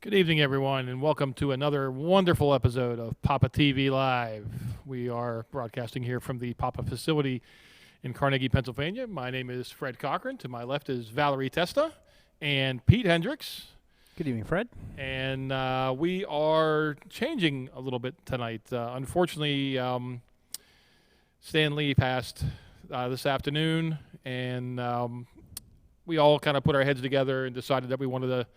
Good evening, everyone, and welcome to another wonderful episode of PAPAtv Live. We are broadcasting here from the Papa facility in Carnegie, Pennsylvania. My name is Fred Cochran. To my left is Valerie Testa and Pete Hendricks. Good evening, Fred. And we are changing a little bit tonight. Unfortunately, Stan Lee passed this afternoon, and we all kind of put our heads together and decided that we wanted to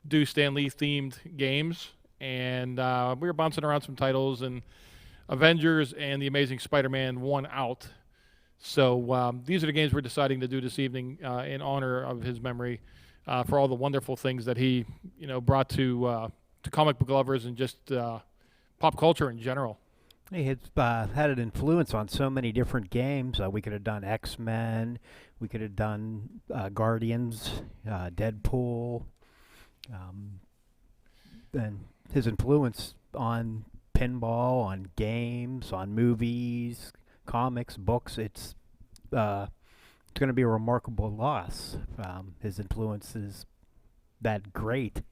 do Stan Lee themed games, and we were bouncing around some titles, and Avengers and the Amazing Spider-Man won out. So these are the games we're deciding to do this evening in honor of his memory, for all the wonderful things that he, brought to comic book lovers and just pop culture in general. He had had an influence on so many different games. We could have done X-Men. We could have done Guardians, Deadpool. And his influence on pinball, on games, on movies, comics, books, it's going to be a remarkable loss. His influence is that great.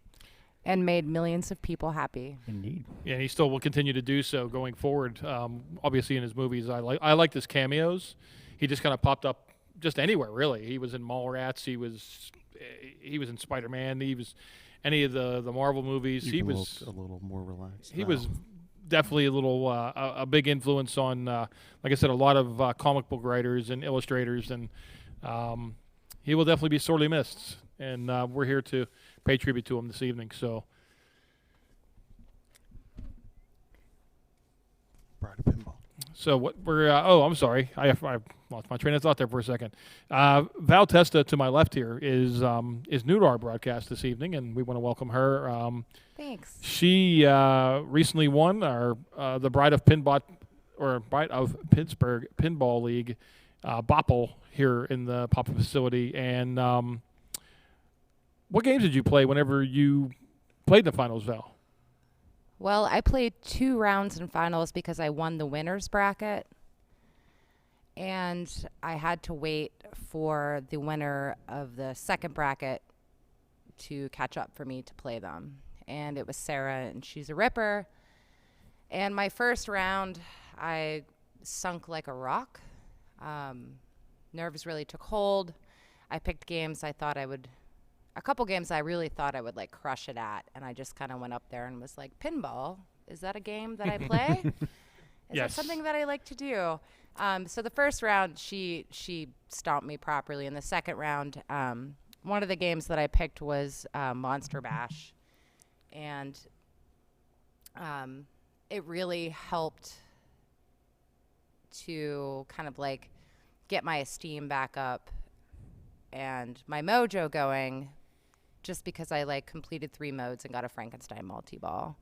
And made millions of people happy. Indeed. Yeah, and he still will continue to do so going forward. Obviously, in his movies, I liked his cameos. He just kind of popped up just anywhere, really. He was in Mallrats. He was in Spider-Man. He was any of the Marvel movies. You he can was look a little more relaxed. He now. was definitely a little a big influence on, like I said, a lot of comic book writers and illustrators, and he will definitely be sorely missed. And we're here to pay tribute to him this evening. So, Bride of Pinball. so what we're I'm sorry, I lost my train of thought there for a second. Val Testa to my left here is new to our broadcast this evening, and we want to welcome her. Thanks. She recently won our the Bride of Pinball or Bride of Pittsburgh Pinball League, BOPL here in the Papa facility. And what games did you play whenever you played in the finals, Val? Well, I played 2 rounds in finals because I won the winner's bracket. And I had to wait for the winner of the second bracket to catch up for me to play them. And it was Sarah, and she's a ripper. And my first round, I sunk like a rock. Nerves really took hold. I picked games a couple games I really thought I would like crush it at. And I just kind of went up there and was like, pinball, is that a game that I play? Is Yes. that something that I like to do? So the first round, she stomped me properly. In the second round, one of the games that I picked was Monster Bash. And it really helped to kind of like get my esteem back up and my mojo going, just because I like completed 3 modes and got a Frankenstein multi-ball.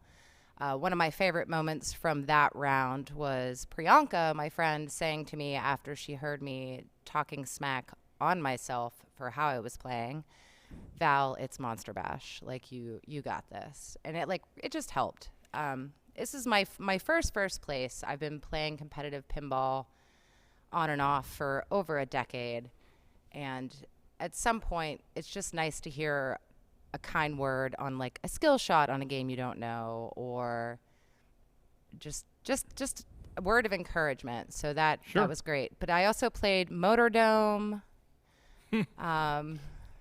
One of my favorite moments from that round was Priyanka, my friend, saying to me after she heard me talking smack on myself for how I was playing, Val, it's Monster Bash. Like, you got this. And it just helped. This is my first place. I've been playing competitive pinball on and off for over a decade. And at some point, it's just nice to hear a kind word on like a skill shot on a game you don't know, or just a word of encouragement. So that was great. But I also played Motordome.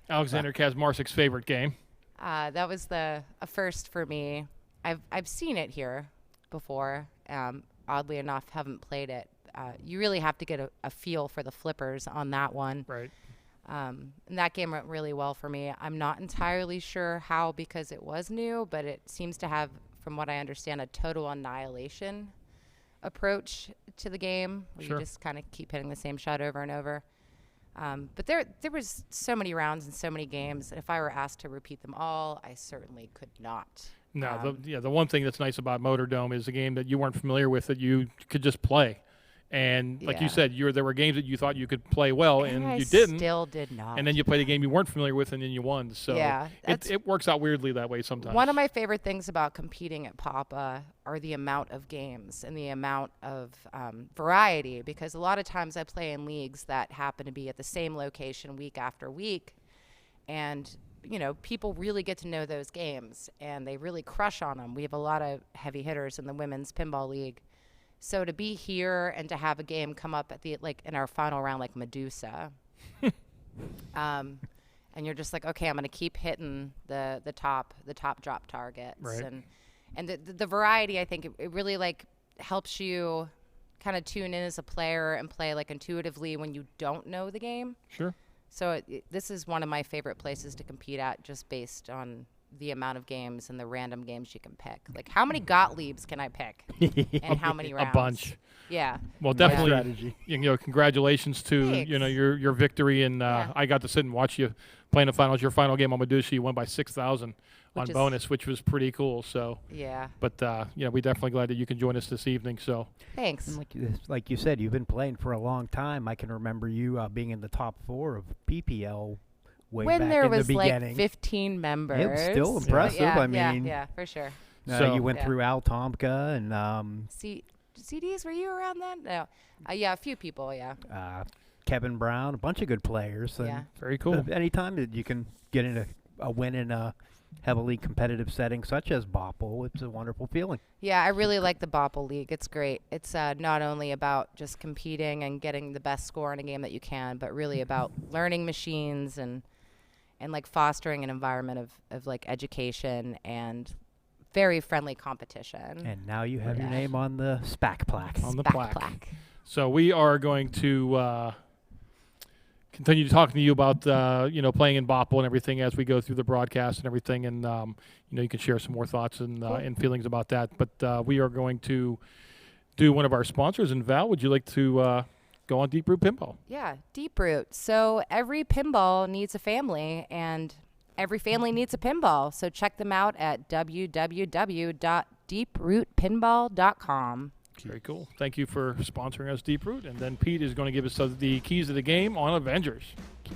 Alexander Kazmarsik's favorite game. That was a first for me. I've seen it here before. Oddly enough, haven't played it. You really have to get a feel for the flippers on that one. Right. And that game went really well for me. I'm not entirely sure how, because it was new, but it seems to have, from what I understand, a total annihilation approach to the game, where you just kind of keep hitting the same shot over and over. But there was so many rounds and so many games. If I were asked to repeat them all, I certainly could not. No, the one thing that's nice about Motordome is a game that you weren't familiar with that you could just play. And like you said, there were games that you thought you could play well, and you didn't. Still did not. And then you played a game you weren't familiar with, and then you won. So yeah, it works out weirdly that way sometimes. One of my favorite things about competing at Papa are the amount of games and the amount of variety, because a lot of times I play in leagues that happen to be at the same location week after week, and people really get to know those games and they really crush on them. We have a lot of heavy hitters in the women's pinball league. So to be here and to have a game come up at the in our final round like Medusa, and you're just like, okay, I'm going to keep hitting the top drop targets, Right. and the variety. I think it really helps you kind of tune in as a player and play intuitively when you don't know the game. Sure. So this is one of my favorite places to compete at, just based on the amount of games and the random games you can pick. How many Gottliebs can I pick, and how many rounds? A bunch. Yeah. Well, Yeah. definitely. Congratulations to Thanks. your victory, and Yeah. I got to sit and watch you play in the finals. Your final game on Medusa, you won by 6,000 on Which is- bonus, which was pretty cool. So, Yeah. but we definitely glad that you can join us this evening. So, Thanks. And like you said, you've been playing for a long time. I can remember you being in the top 4 of PPL way When back there in was the beginning. 15 members. It was still But impressive. Yeah, I mean, yeah, for sure. So- you went Yeah. through Al Tomka and CDs, were you around then? No. Yeah, a few people, yeah. Kevin Brown, a bunch of good players. And Yeah. very cool. Anytime that you can get in a win in a heavily competitive setting such as Bopple, it's a wonderful feeling. Yeah, I really like the Bopple League. It's great. It's not only about just competing and getting the best score in a game that you can, but really about learning machines and fostering an environment of education and very friendly competition. And now you have your Yeah. name on the SPAC plaque. On the Back plaque. So we are going to continue talking to you about playing in Bopple and everything as we go through the broadcast and everything, and you can share some more thoughts and feelings about that. But we are going to do one of our sponsors. And Val, would you like to go on Deeproot Pinball? Yeah, Deeproot. So every pinball needs a family, and every family needs a pinball. So check them out at www.deeprootpinball.com. Very cool. Thank you for sponsoring us, Deeproot. And then Pete is going to give us the keys to the game on Avengers.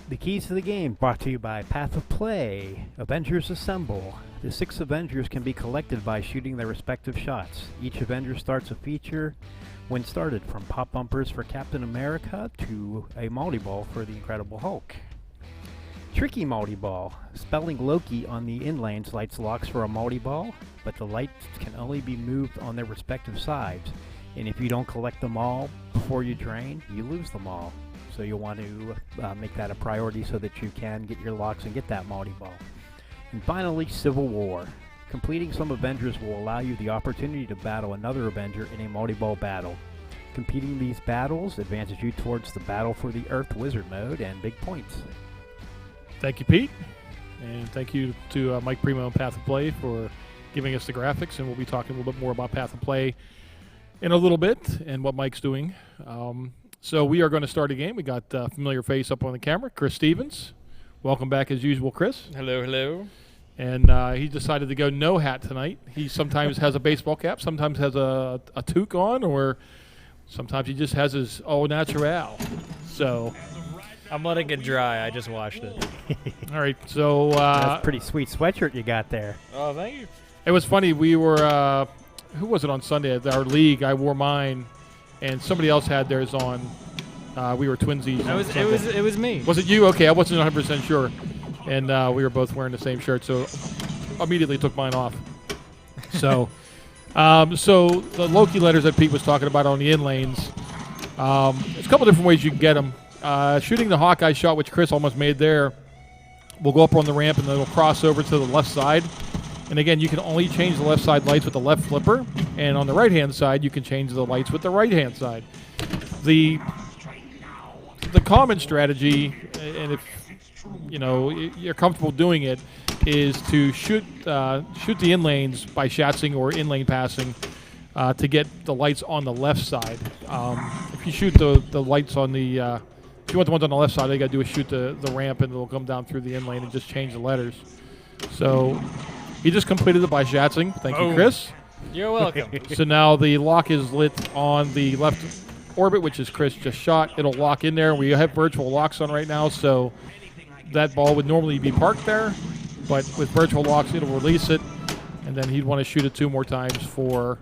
The keys to the game brought to you by Path of Play. Avengers Assemble. The 6 Avengers can be collected by shooting their respective shots. Each Avenger starts a feature when started, from pop bumpers for Captain America to a multi-ball for the Incredible Hulk. Tricky multi-ball. Spelling Loki on the inlanes lights locks for a multi-ball, but the lights can only be moved on their respective sides. And if you don't collect them all before you drain, you lose them all. So you'll want to make that a priority so that you can get your locks and get that multi-ball. And finally, Civil War. Completing some Avengers will allow you the opportunity to battle another Avenger in a multi-ball battle. Competing these battles advances you towards the Battle for the Earth Wizard mode and big points. Thank you, Pete. And thank you to Mike Primo and Path of Play for giving us the graphics. And we'll be talking a little bit more about Path of Play in a little bit and what Mike's doing. So we are going to start a game. We got a familiar face up on the camera, Chris Stevens. Welcome back as usual, Chris. Hello, hello. And he decided to go no hat tonight. He sometimes has a baseball cap, sometimes has a toque on, or sometimes he just has his au naturel. So, I'm letting it dry. I just washed it. all right. So That's a pretty sweet sweatshirt you got there. Oh, thank you. it was funny. We were who was it on Sunday at our league? I wore mine, and somebody else had theirs on. We were twinsies. on Sunday. It was me. Was it you? Okay, I wasn't 100% sure. And we were both wearing the same shirt, so immediately took mine off. So, so the Loki letters that Pete was talking about on the in lanes, there's a couple different ways you can get them. Shooting the Hawkeye shot, which Chris almost made there, will go up on the ramp and then it'll cross over to the left side. And again, you can only change the left side lights with the left flipper, and on the right-hand side, you can change the lights with the right-hand side. The common strategy, and if you're comfortable doing it, is to shoot the in lanes by shatzing or in lane passing to get the lights on the left side. If you shoot the lights on the if you want the ones on the left side, all you got to do is shoot the ramp and it'll come down through the in lane and just change the letters. So he just completed it by shatzing. Thank you, Oh. Chris. You're welcome. So now the lock is lit on the left orbit, which is Chris just shot. It'll lock in there. We have virtual locks on right now, so that ball would normally be parked there, but with virtual locks, it'll release it, and then he'd want to shoot it 2 more times for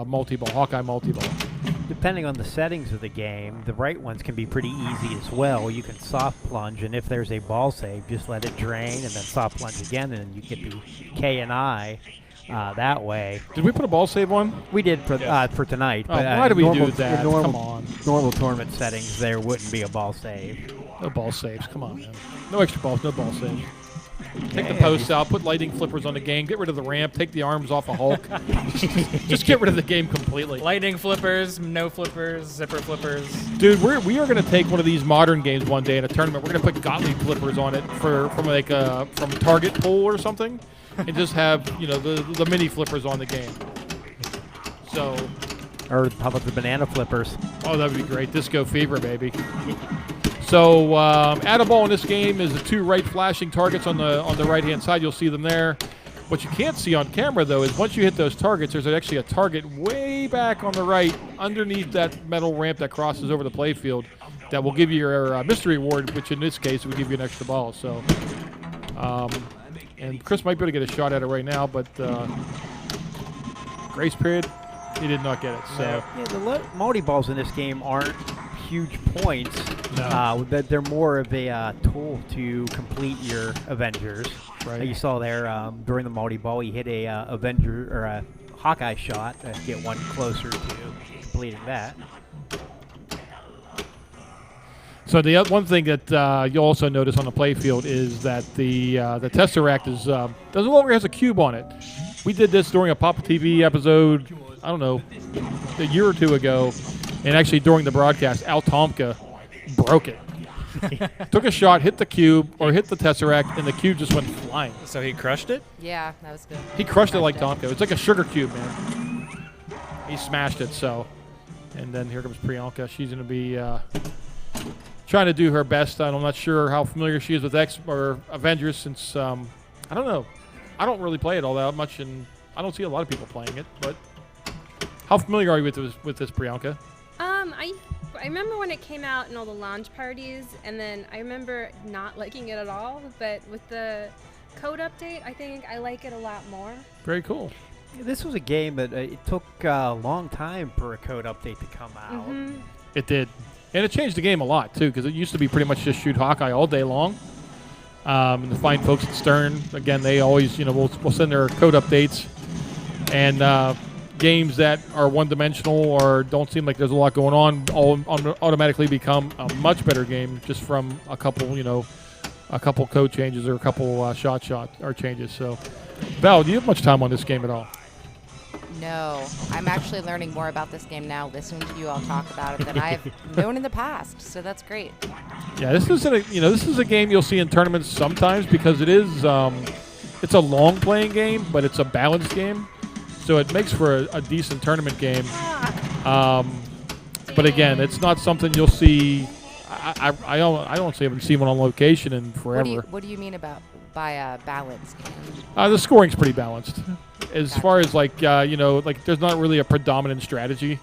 multi-ball, Hawkeye multi-ball. depending on the settings of the game, the right ones can be pretty easy as well. You can soft plunge, and if there's a ball save, just let it drain and then soft plunge again, and you get the K and I that way. Did we put a ball save on? We did for tonight. Oh, But, why do we normal, do that? in normal, Come on. normal tournament settings, there wouldn't be a ball save. No ball saves. Come on, man. No extra balls. No ball saves. Take the Yeah, posts out. Put lighting flippers on the game. Get rid of the ramp. Take the arms off of Hulk. Just get rid of the game completely. Lightning flippers, no flippers, zipper flippers. Dude, we are going to take one of these modern games one day in a tournament. We're going to put Gottlieb flippers on it from Target Pool or something, and just have the mini flippers on the game. So, Or how about the banana flippers? oh, that would be great. Disco fever, baby. So, add a ball in this game is the two right flashing targets on the right hand side. You'll see them there. What you can't see on camera though is once you hit those targets, there's actually a target way back on the right underneath that metal ramp that crosses over the playfield that will give you your mystery award, which in this case would give you an extra ball. So, and Chris might be able to get a shot at it right now, but grace period, he did not get it. So, Yeah, the multi-balls in this game aren't huge points. No. They're more of a tool to complete your Avengers. Right. You saw there during the multi-ball, he hit a Avenger or a Hawkeye shot to get one closer to completing that. So the one thing that you'll also notice on the playfield is that the Tesseract is no longer has a cube on it. We did this during a PAPAtv episode, I don't know, a year or two ago, and actually during the broadcast, Al Tomka broke it. Took a shot, hit the cube, or hit the Tesseract, and the cube just went flying. So he crushed it? Yeah, that was good. He crushed it like Tomka. It's like a sugar cube, man. He smashed it, so. And then here comes Priyanka. She's going to be trying to do her best. I'm not sure how familiar she is with X or Avengers since, I don't know. I don't really play it all that much, and I don't see a lot of people playing it. But how familiar are you with this Priyanka? I remember when it came out in all the launch parties, and then I remember not liking it at all. But with the code update, I think I like it a lot more. Very cool. This was a game that it took a long time for a code update to come out. Mm-hmm. It did. And it changed the game a lot, too, because it used to be pretty much just shoot Hawkeye all day long. And the fine folks at Stern, again, they always, will send their code updates. And games that are one-dimensional or don't seem like there's a lot going on automatically become a much better game just from a couple code changes or a couple shot or changes. So, Val, do you have much time on this game at all? No, I'm actually learning more about this game now, listening to you all talk about it than I've known in the past. So that's great. Yeah, this is a game you'll see in tournaments sometimes because it is it's a long playing game, but it's a balanced game, so it makes for a decent tournament game. But again, it's not something you'll see. I don't haven't seen one on location in forever. What do you mean by a balanced game? The scoring's pretty balanced. As Gotcha. far as like there's not really a predominant strategy.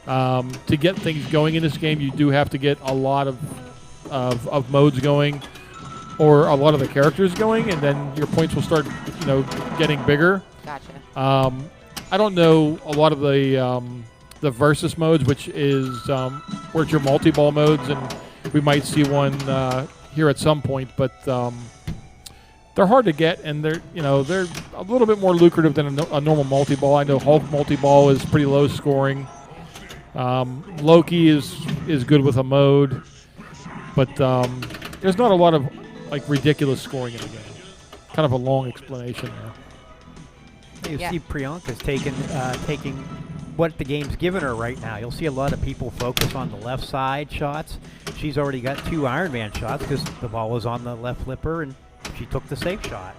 To get things going in this game, you do have to get a lot of modes going, or a lot of the characters going, and then your points will start getting bigger. Gotcha. I don't know a lot of the versus modes, which is where it's your multi-ball modes, and we might see one here at some point, but they're hard to get, and they're a little bit more lucrative than a normal multi-ball. I know Hulk multi-ball is pretty low scoring. Loki is good with a mode, but there's not a lot of ridiculous scoring in the game. Kind of a long explanation there. You Yeah. see Priyanka's taking what the game's given her right now. You'll see a lot of people focus on the left side shots. She's already got 2 Iron Man shots because the ball was on the left flipper and she took the safe shot.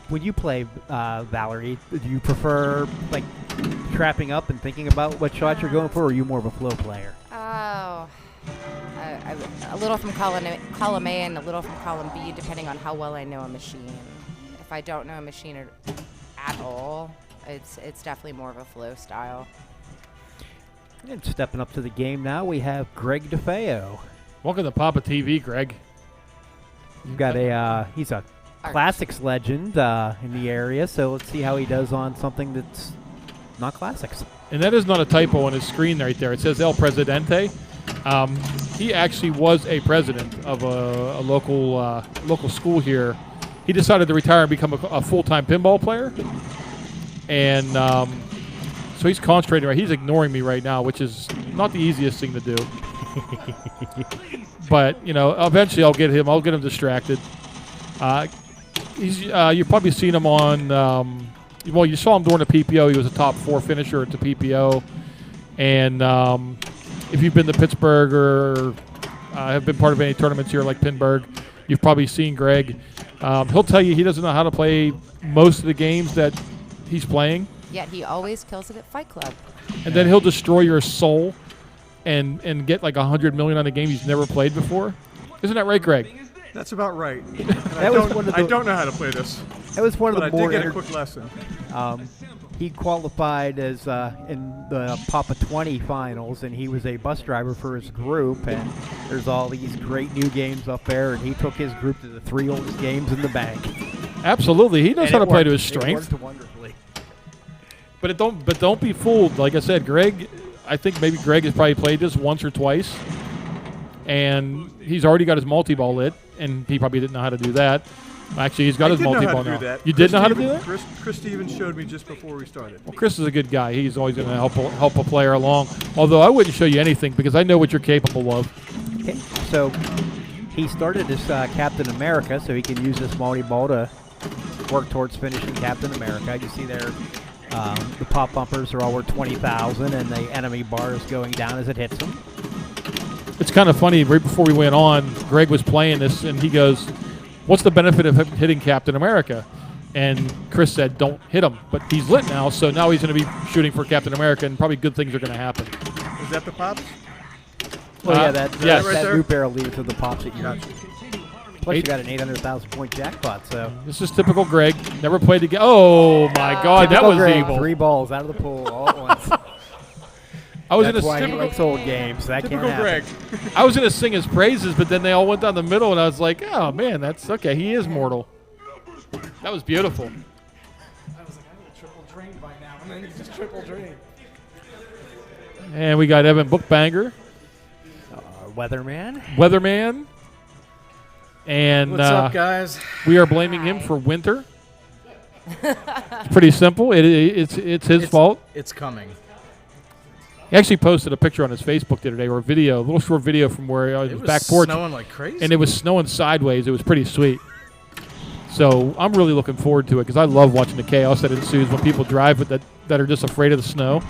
When you play, Valerie, do you prefer trapping up and thinking about what shots you're going for, or are you more of a flow player? Oh, a little from column A and a little from column B, depending on how well I know a machine. If I don't know a machine at all, it's definitely more of a flow style. And stepping up to the game now, we have Greg DeFeo. Welcome to PAPAtv, Greg. You've got he's a classics legend in the area, so let's see how he does on something that's not classics. And that is not a typo on his screen right there. It says El Presidente. He actually was a president of a local school here. He decided to retire and become a full-time pinball player. And so he's concentrating. Right, he's ignoring me right now, which is not the easiest thing to do. But eventually I'll get him distracted. You've probably seen him on. Well, you saw him during the PPO. He was a top 4 finisher at the PPO. And if you've been to Pittsburgh or have been part of any tournaments here like Pinburgh, you've probably seen Greg. He'll tell you he doesn't know how to play most of the games that he's playing. Yet he always kills it at Fight Club. And then he'll destroy your soul and get like 100 million on a game he's never played before. Isn't that right, Greg? That's about right. I don't know how to play this. That was one of the But I more did get a quick lesson. he qualified as in the PAPAtv finals, and he was a bus driver for his group. And there's all these great new games up there, and he took his group to the 3 oldest games in the bank. Absolutely, he knows And how to it play to worked. his strength. It worked wonderfully. But don't be fooled. Like I said, Greg. I think maybe Greg has probably played this once or twice, and he's already got his multi-ball lit, and he probably didn't know how to do that. Actually, he's got his multi-ball now. You did know how to do that? Chris Stevens showed me just before we started. Well, Chris is a good guy. He's always going to help a player along. Although I wouldn't show you anything because I know what you're capable of. Okay, so he started as Captain America, so he can use this multi-ball to work towards finishing Captain America. You see there, the pop bumpers are all worth 20,000, and the enemy bar is going down as it hits them. It's kind of funny. Right before we went on, Greg was playing this, and he goes, "What's the benefit of hitting Captain America?" And Chris said, "Don't hit him." But he's lit now, so now he's going to be shooting for Captain America, and probably good things are going to happen. Is that the pops? Well, yeah, that yes. Right that there? root barrel leads to the pops that you Gotcha. Plus, you got an 800,000 point jackpot, so. This is typical Greg. Never played the game. Oh, my God. That Typical was Greg, evil. 3 balls out of the pool all at once. I was That's in why he a likes old games. That can't Typical happen. Greg. I was going to sing his praises, but then they all went down the middle, and I was like, oh, man, that's okay. He is mortal. That was beautiful. I was like, I would triple drain by now, and then he just triple drain. And we got Evan Bookbanger, Weatherman. and What's up, guys? we are blaming him for winter. It's pretty simple. It's his fault. It's coming. He actually posted a picture on his Facebook the other day, or a video, a little short video from where It his was back porch, snowing like crazy. and it was snowing sideways. It was pretty sweet. So I'm really looking forward to it because I love watching the chaos that ensues when people drive with that are just afraid of the snow.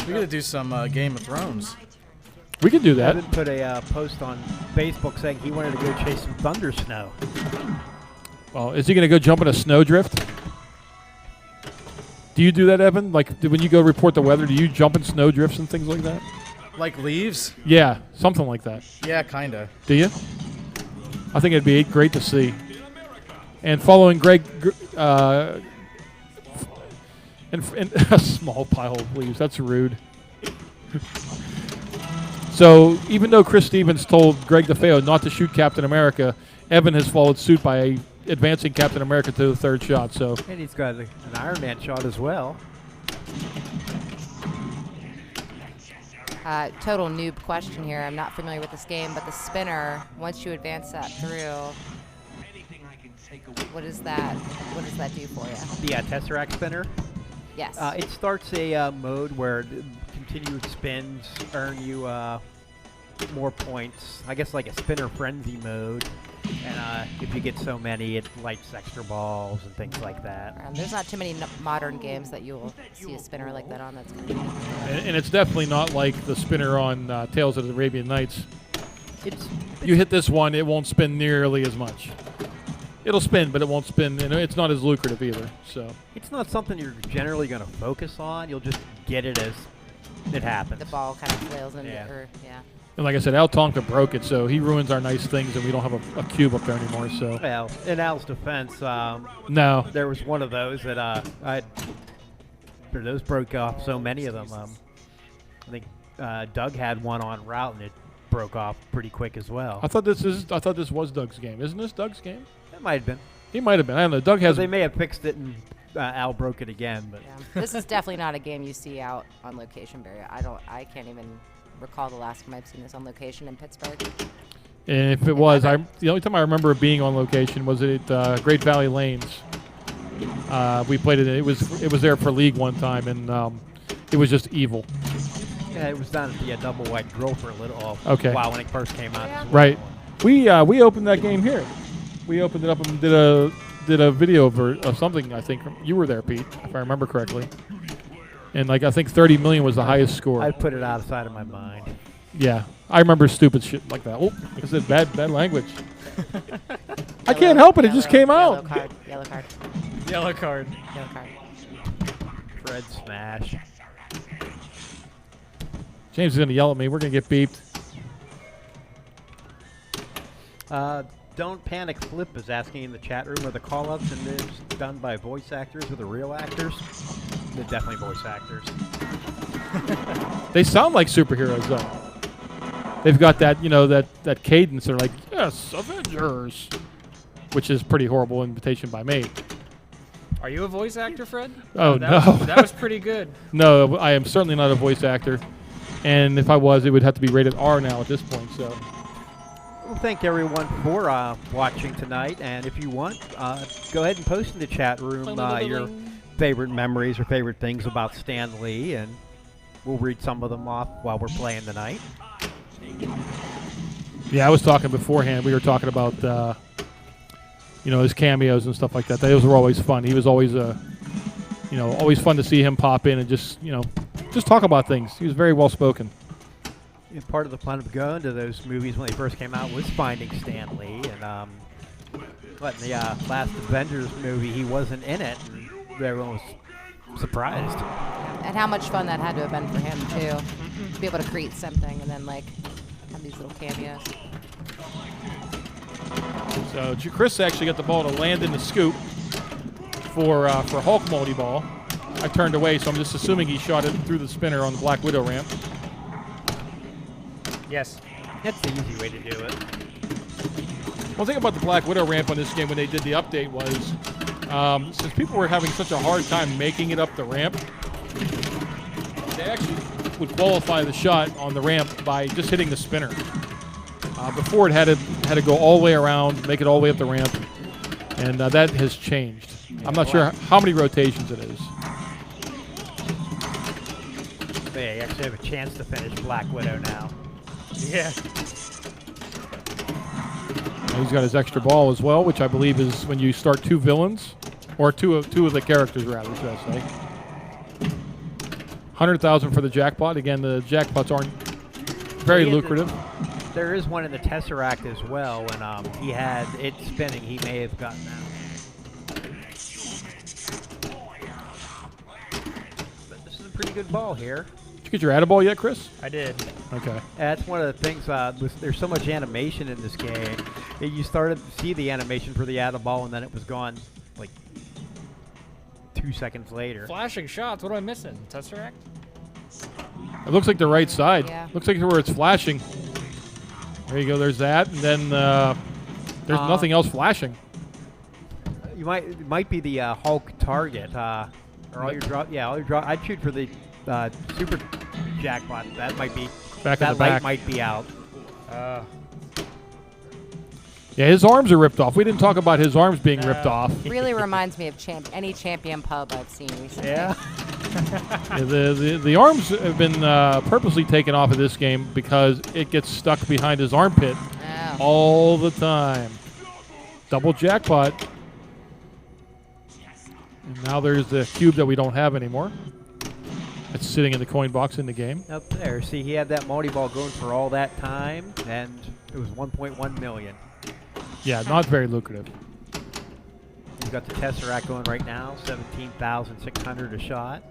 We gotta do some Game of Thrones. We can do that. Evan put a post on Facebook saying he wanted to go chase some thunder snow. Well, is he going to go jump in a snowdrift? Do you do that, Evan? Like when you go report the weather, do you jump in snowdrifts and things like that? Like leaves? Yeah, something like that. Yeah, kinda. Do you? I think it'd be great to see. And following Greg, and a small pile of leaves. That's rude. So even though Chris Stevens told Greg DeFeo not to shoot Captain America, Evan has followed suit by advancing Captain America to the 3rd shot. So And he's got an Iron Man shot as well. Total noob question here. I'm not familiar with this game, but the spinner, once you advance that through, what does that do for you? The Tesseract spinner. Yes. It starts a mode where continued spins earn you more points. I guess like a spinner frenzy mode. And if you get so many, it lights extra balls and things like that. There's not too many modern games that you will see a spinner like that on. That's going to be. and it's definitely not like the spinner on Tales of the Arabian Nights. It's You hit this one, it won't spin nearly as much. It'll spin, but it won't spin. And it's not as lucrative either. So it's not something you're generally going to focus on. You'll just get it as it happens. The ball kind of flails into Yeah. yeah. and like I said, Al Tonka broke it, so he ruins our nice things, and we don't have a cube up there anymore. So Well, in Al's defense, no. there was one of those that those broke off so many of them. I think Doug had one on route, and it broke off pretty quick as well. I thought this was Doug's game. Isn't this Doug's game? It might have been. He might have been. I don't know. Doug has. They may have fixed it and Al broke it again, but Yeah. This is definitely not a game you see out on location, Barry. I can't even recall the last time I've seen this on location in Pittsburgh. And if it was, the only time I remember being on location was at Great Valley Lanes. We played it. It was there for League one time, and it was just evil. yeah, it was down at the Double White Grill for a little while when it first came out. Yeah. as well. Right. We opened that game here. We opened it up and did a video of something. I think you were there, Pete, if I remember correctly. And I think 30 million was the highest score. I put it outside of my mind. Yeah, I remember stupid shit like that. Oh, I said bad language. I can't help it. It just came out. Yellow card. Yellow card. Yellow card. Fred Smash. James is gonna yell at me. We're gonna get beeped. Don't Panic Flip is asking in the chat room, are the call-ups and this done by voice actors or the real actors? They're definitely voice actors. They sound like superheroes though. They've got that, that cadence. They're like, yes, Avengers, which is pretty horrible invitation by me. Are you a voice actor, Fred? Oh, that no. That was pretty good. No, I am certainly not a voice actor. And if I was, it would have to be rated R now at this point. So, Well, thank everyone for watching tonight, and if you want, go ahead and post in the chat room your favorite memories or favorite things about Stan Lee, and we'll read some of them off while we're playing tonight. yeah, I was talking beforehand. We were talking about, his cameos and stuff like that. Those were always fun. He was always, always fun to see him pop in and just talk about things. He was very well spoken. And part of the fun of going to those movies when they first came out was finding Stan Lee, and but in the last Avengers movie, he wasn't in it, and everyone was surprised. And how much fun that had to have been for him too, to be able to create something and then have these little cameos. So Chris actually got the ball to land in the scoop for Hulk multi-ball. I turned away, so I'm just assuming he shot it through the spinner on the Black Widow ramp. Yes. That's the easy way to do it. One thing about the Black Widow ramp on this game when they did the update was, since people were having such a hard time making it up the ramp, they actually would qualify the shot on the ramp by just hitting the spinner. Before it had to go all the way around, make it all the way up the ramp, and that has changed. I'm not sure how many rotations it is. They actually have a chance to finish Black Widow now. Yeah. He's got his extra ball as well, which I believe is when you start two villains, or two of the characters rather, should I say. 100,000 for the jackpot. Again, the jackpots aren't very lucrative. There is one in the Tesseract as well, and he had it spinning. He may have gotten out. But this is a pretty good ball here. Did you get your add-a-ball yet, Chris? I did. Okay. That's one of the things. There's so much animation in this game. You started to see the animation for the add-a-ball, and then it was gone like 2 seconds later. Flashing shots. What am I missing? Tesseract? It looks like the right side. Yeah. Looks like where it's flashing. There you go. There's that, and then there's nothing else flashing. It might be the Hulk target. Or all your draw. Yeah, all your draw. I'd shoot for the super jackpot. That might be. Back in that the light back. might be out. Yeah, his arms are ripped off. We didn't talk about his arms being ripped off. Really reminds me of any champion pub I've seen recently. Yeah. Yeah, the arms have been purposely taken off of this game because it gets stuck behind his armpit Oh. all the time. Double jackpot. And now there's the cube that we don't have anymore. It's sitting in the coin box in the game. Up there. See, he had that multi-ball going for all that time, and it was 1.1 million. Yeah, not very lucrative. You've got the Tesseract going right now, 17,600 a shot.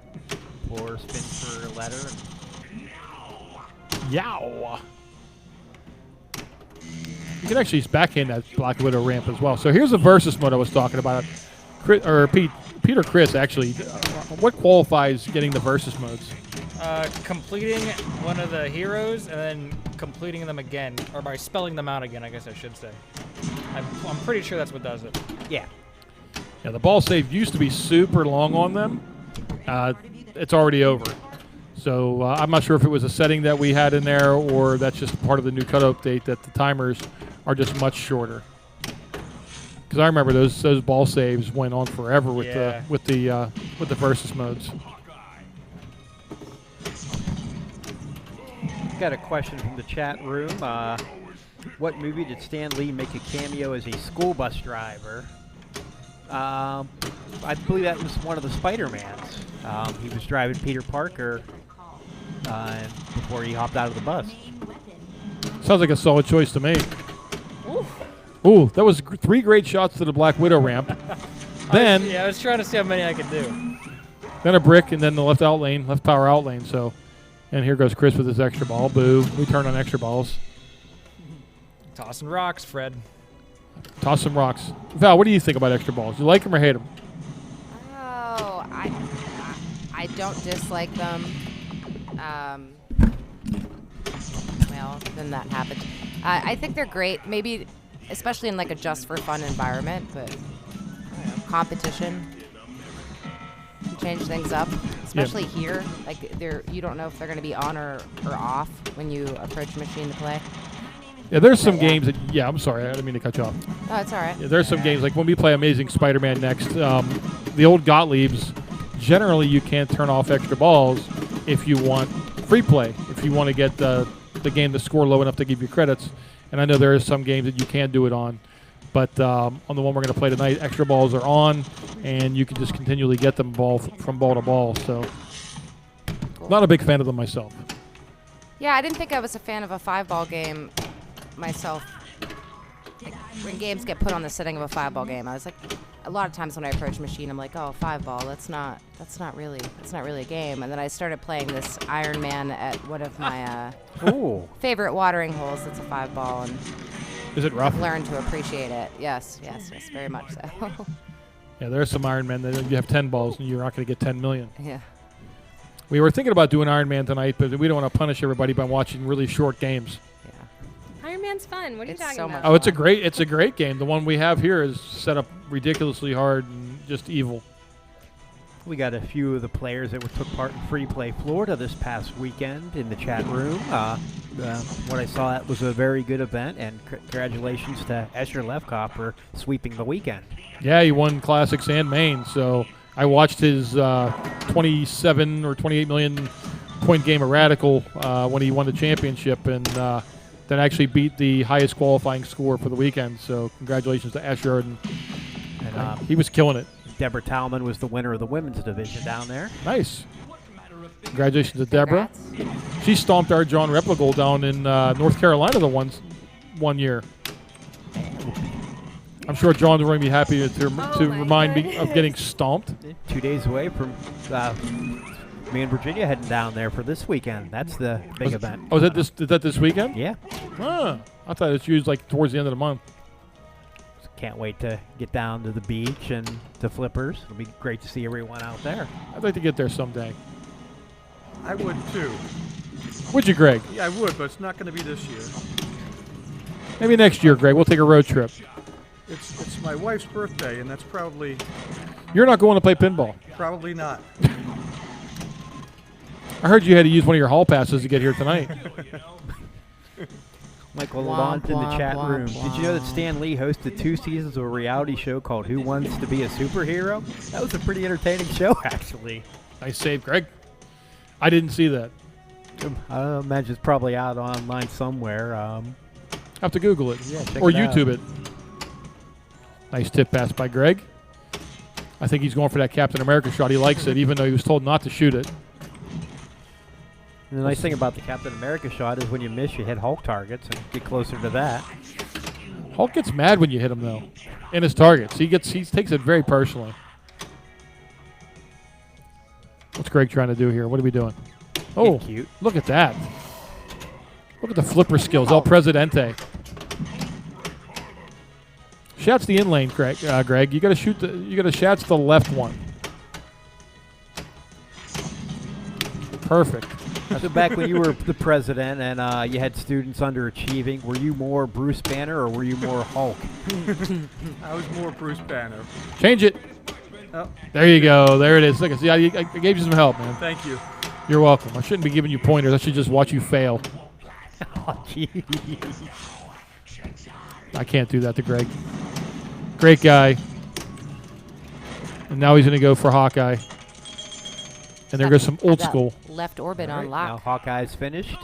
4 spins per letter. Yow! You can actually backhand that Black Widow ramp as well. So here's the versus mode I was talking about. Pete or Chris, actually, what qualifies getting the versus modes? Completing one of the heroes and then completing them again, or by spelling them out again, I guess I should say. I'm pretty sure that's what does it. Yeah. Yeah, the ball save used to be super long on them. It's already over. So I'm not sure if it was a setting that we had in there or that's just part of the new cut update that the timers are just much shorter. Because I remember those ball saves went on forever with the versus modes. Got a question from the chat room. What movie did Stan Lee make a cameo as a school bus driver? I believe that was one of the Spider-Mans. He was driving Peter Parker before he hopped out of the bus. Sounds like a solid choice to me. Ooh, that was 3 great shots to the Black Widow ramp. Then I was trying to see how many I could do. then a brick, and then the left power out lane. So, and here goes Chris with his extra ball. Boo! We turn on extra balls. Tossing rocks, Fred. Toss some rocks. Val, what do you think about extra balls? You like them or hate them? Oh, I don't dislike them. Well, then that happened. I think they're great. Maybe, especially in like a just for fun environment, but I don't know, competition. Change things up, especially here. Like you don't know if they're going to be on or off when you approach a machine to play. Yeah, there's some games that. Yeah, I'm sorry, I didn't mean to cut you off. Oh, it's all right. Yeah, there's some games like when we play Amazing Spider-Man next. The old Gottliebs, generally you can't turn off extra balls if you want free play. If you want to get the game to score low enough to give you credits, and I know there are some games that you can do it on. But on the one we're going to play tonight, extra balls are on, and you can just continually get them from ball to ball. So, not a big fan of them myself. Yeah, I didn't think I was a fan of a 5-ball game myself. Like, when games get put on the setting of a 5-ball game, I was like, a lot of times when I approach a machine, I'm like, oh, 5-ball, that's not really a game. And then I started playing this Iron Man at one of my favorite watering holes. That's a 5-ball, and is it rough? I've learned to appreciate it. Yes, very much so. Yeah, there's some Iron Man that you have 10 balls and you're not going to get 10 million. Yeah. We were thinking about doing Iron Man tonight, but we don't want to punish everybody by watching really short games. Yeah. Iron Man's fun. What are you It's talking so about? much Oh, it's a great game. The one we have here is set up ridiculously hard and just evil. We got a few of the players that took part in Free Play Florida this past weekend in the chat room. What I saw, that was a very good event, and congratulations to Escher Lefkoff for sweeping the weekend. Yeah, he won Classics and Main, so I watched his 27 or 28 million point game of Radical when he won the championship, and then actually beat the highest qualifying score for the weekend. So congratulations to Escher, and he was killing it. Deborah Talman was the winner of the women's division down there. Nice. Congratulations to Deborah. Congrats. She stomped our John Replicol down in North Carolina the one year. I'm sure John's going to be happy to remind me of getting stomped. 2 days away from me and Virginia heading down there for this weekend. That's the big event. Oh, is that this weekend? Yeah. I thought it was used like towards the end of the month. Can't wait to get down to the beach and to Flippers. It'll be great to see everyone out there. I'd like to get there someday. I would too. Would you, Greg? Yeah, I would, but it's not going to be this year. Maybe next year, Greg. We'll take a road trip. It's my wife's birthday, and that's probably You're not going to play pinball. not. I heard you had to use one of your hall passes to get here tonight. Michael Womp, Lamont in the womp, chat womp, room. Did you know that Stan Lee hosted 2 seasons of a reality show called Who Wants to Be a Superhero? That was a pretty entertaining show, actually. Nice save, Greg. I didn't see that. I imagine it's probably out online somewhere. Have to Google it. Yeah, check or it out. YouTube it. Nice tip pass by Greg. I think he's going for that Captain America shot. He likes it, even though he was told not to shoot it. And the nice thing about the Captain America shot is when you miss, you hit Hulk targets and get closer to that. Hulk gets mad when you hit him, though, in his targets. He takes it very personally. What's Greg trying to do here? What are we doing? Oh, Cute. look at that. Look at the flipper skills. El Presidente. Shouts the in lane, Greg. You got to shoot you got to shouts the left one. Perfect. So back when you were the president and you had students underachieving, were you more Bruce Banner or were you more Hulk? I was more Bruce Banner. Change it. Oh, There you go. There it is. Look, see, I gave you some help, man. thank you. You're welcome. I shouldn't be giving you pointers. I should just watch you fail. Oh, jeez. I can't do that to Greg. Great guy. And now he's going to go for Hawkeye. And there goes some old That school. left orbit All right, on now lock. Hawkeye's finished.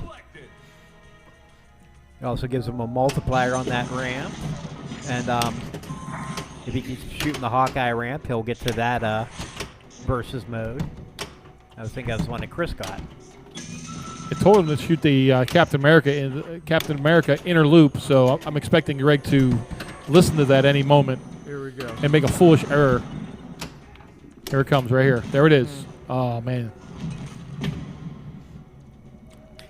It also gives him a multiplier on that ramp. And if he keeps shooting the Hawkeye ramp, he'll get to that versus mode. I think that was one that Chris got. I told him to shoot the Captain America inner loop, so I'm expecting Greg to listen to that any moment Here we go. and make a foolish error. Here it comes right here. There it is. Oh, man.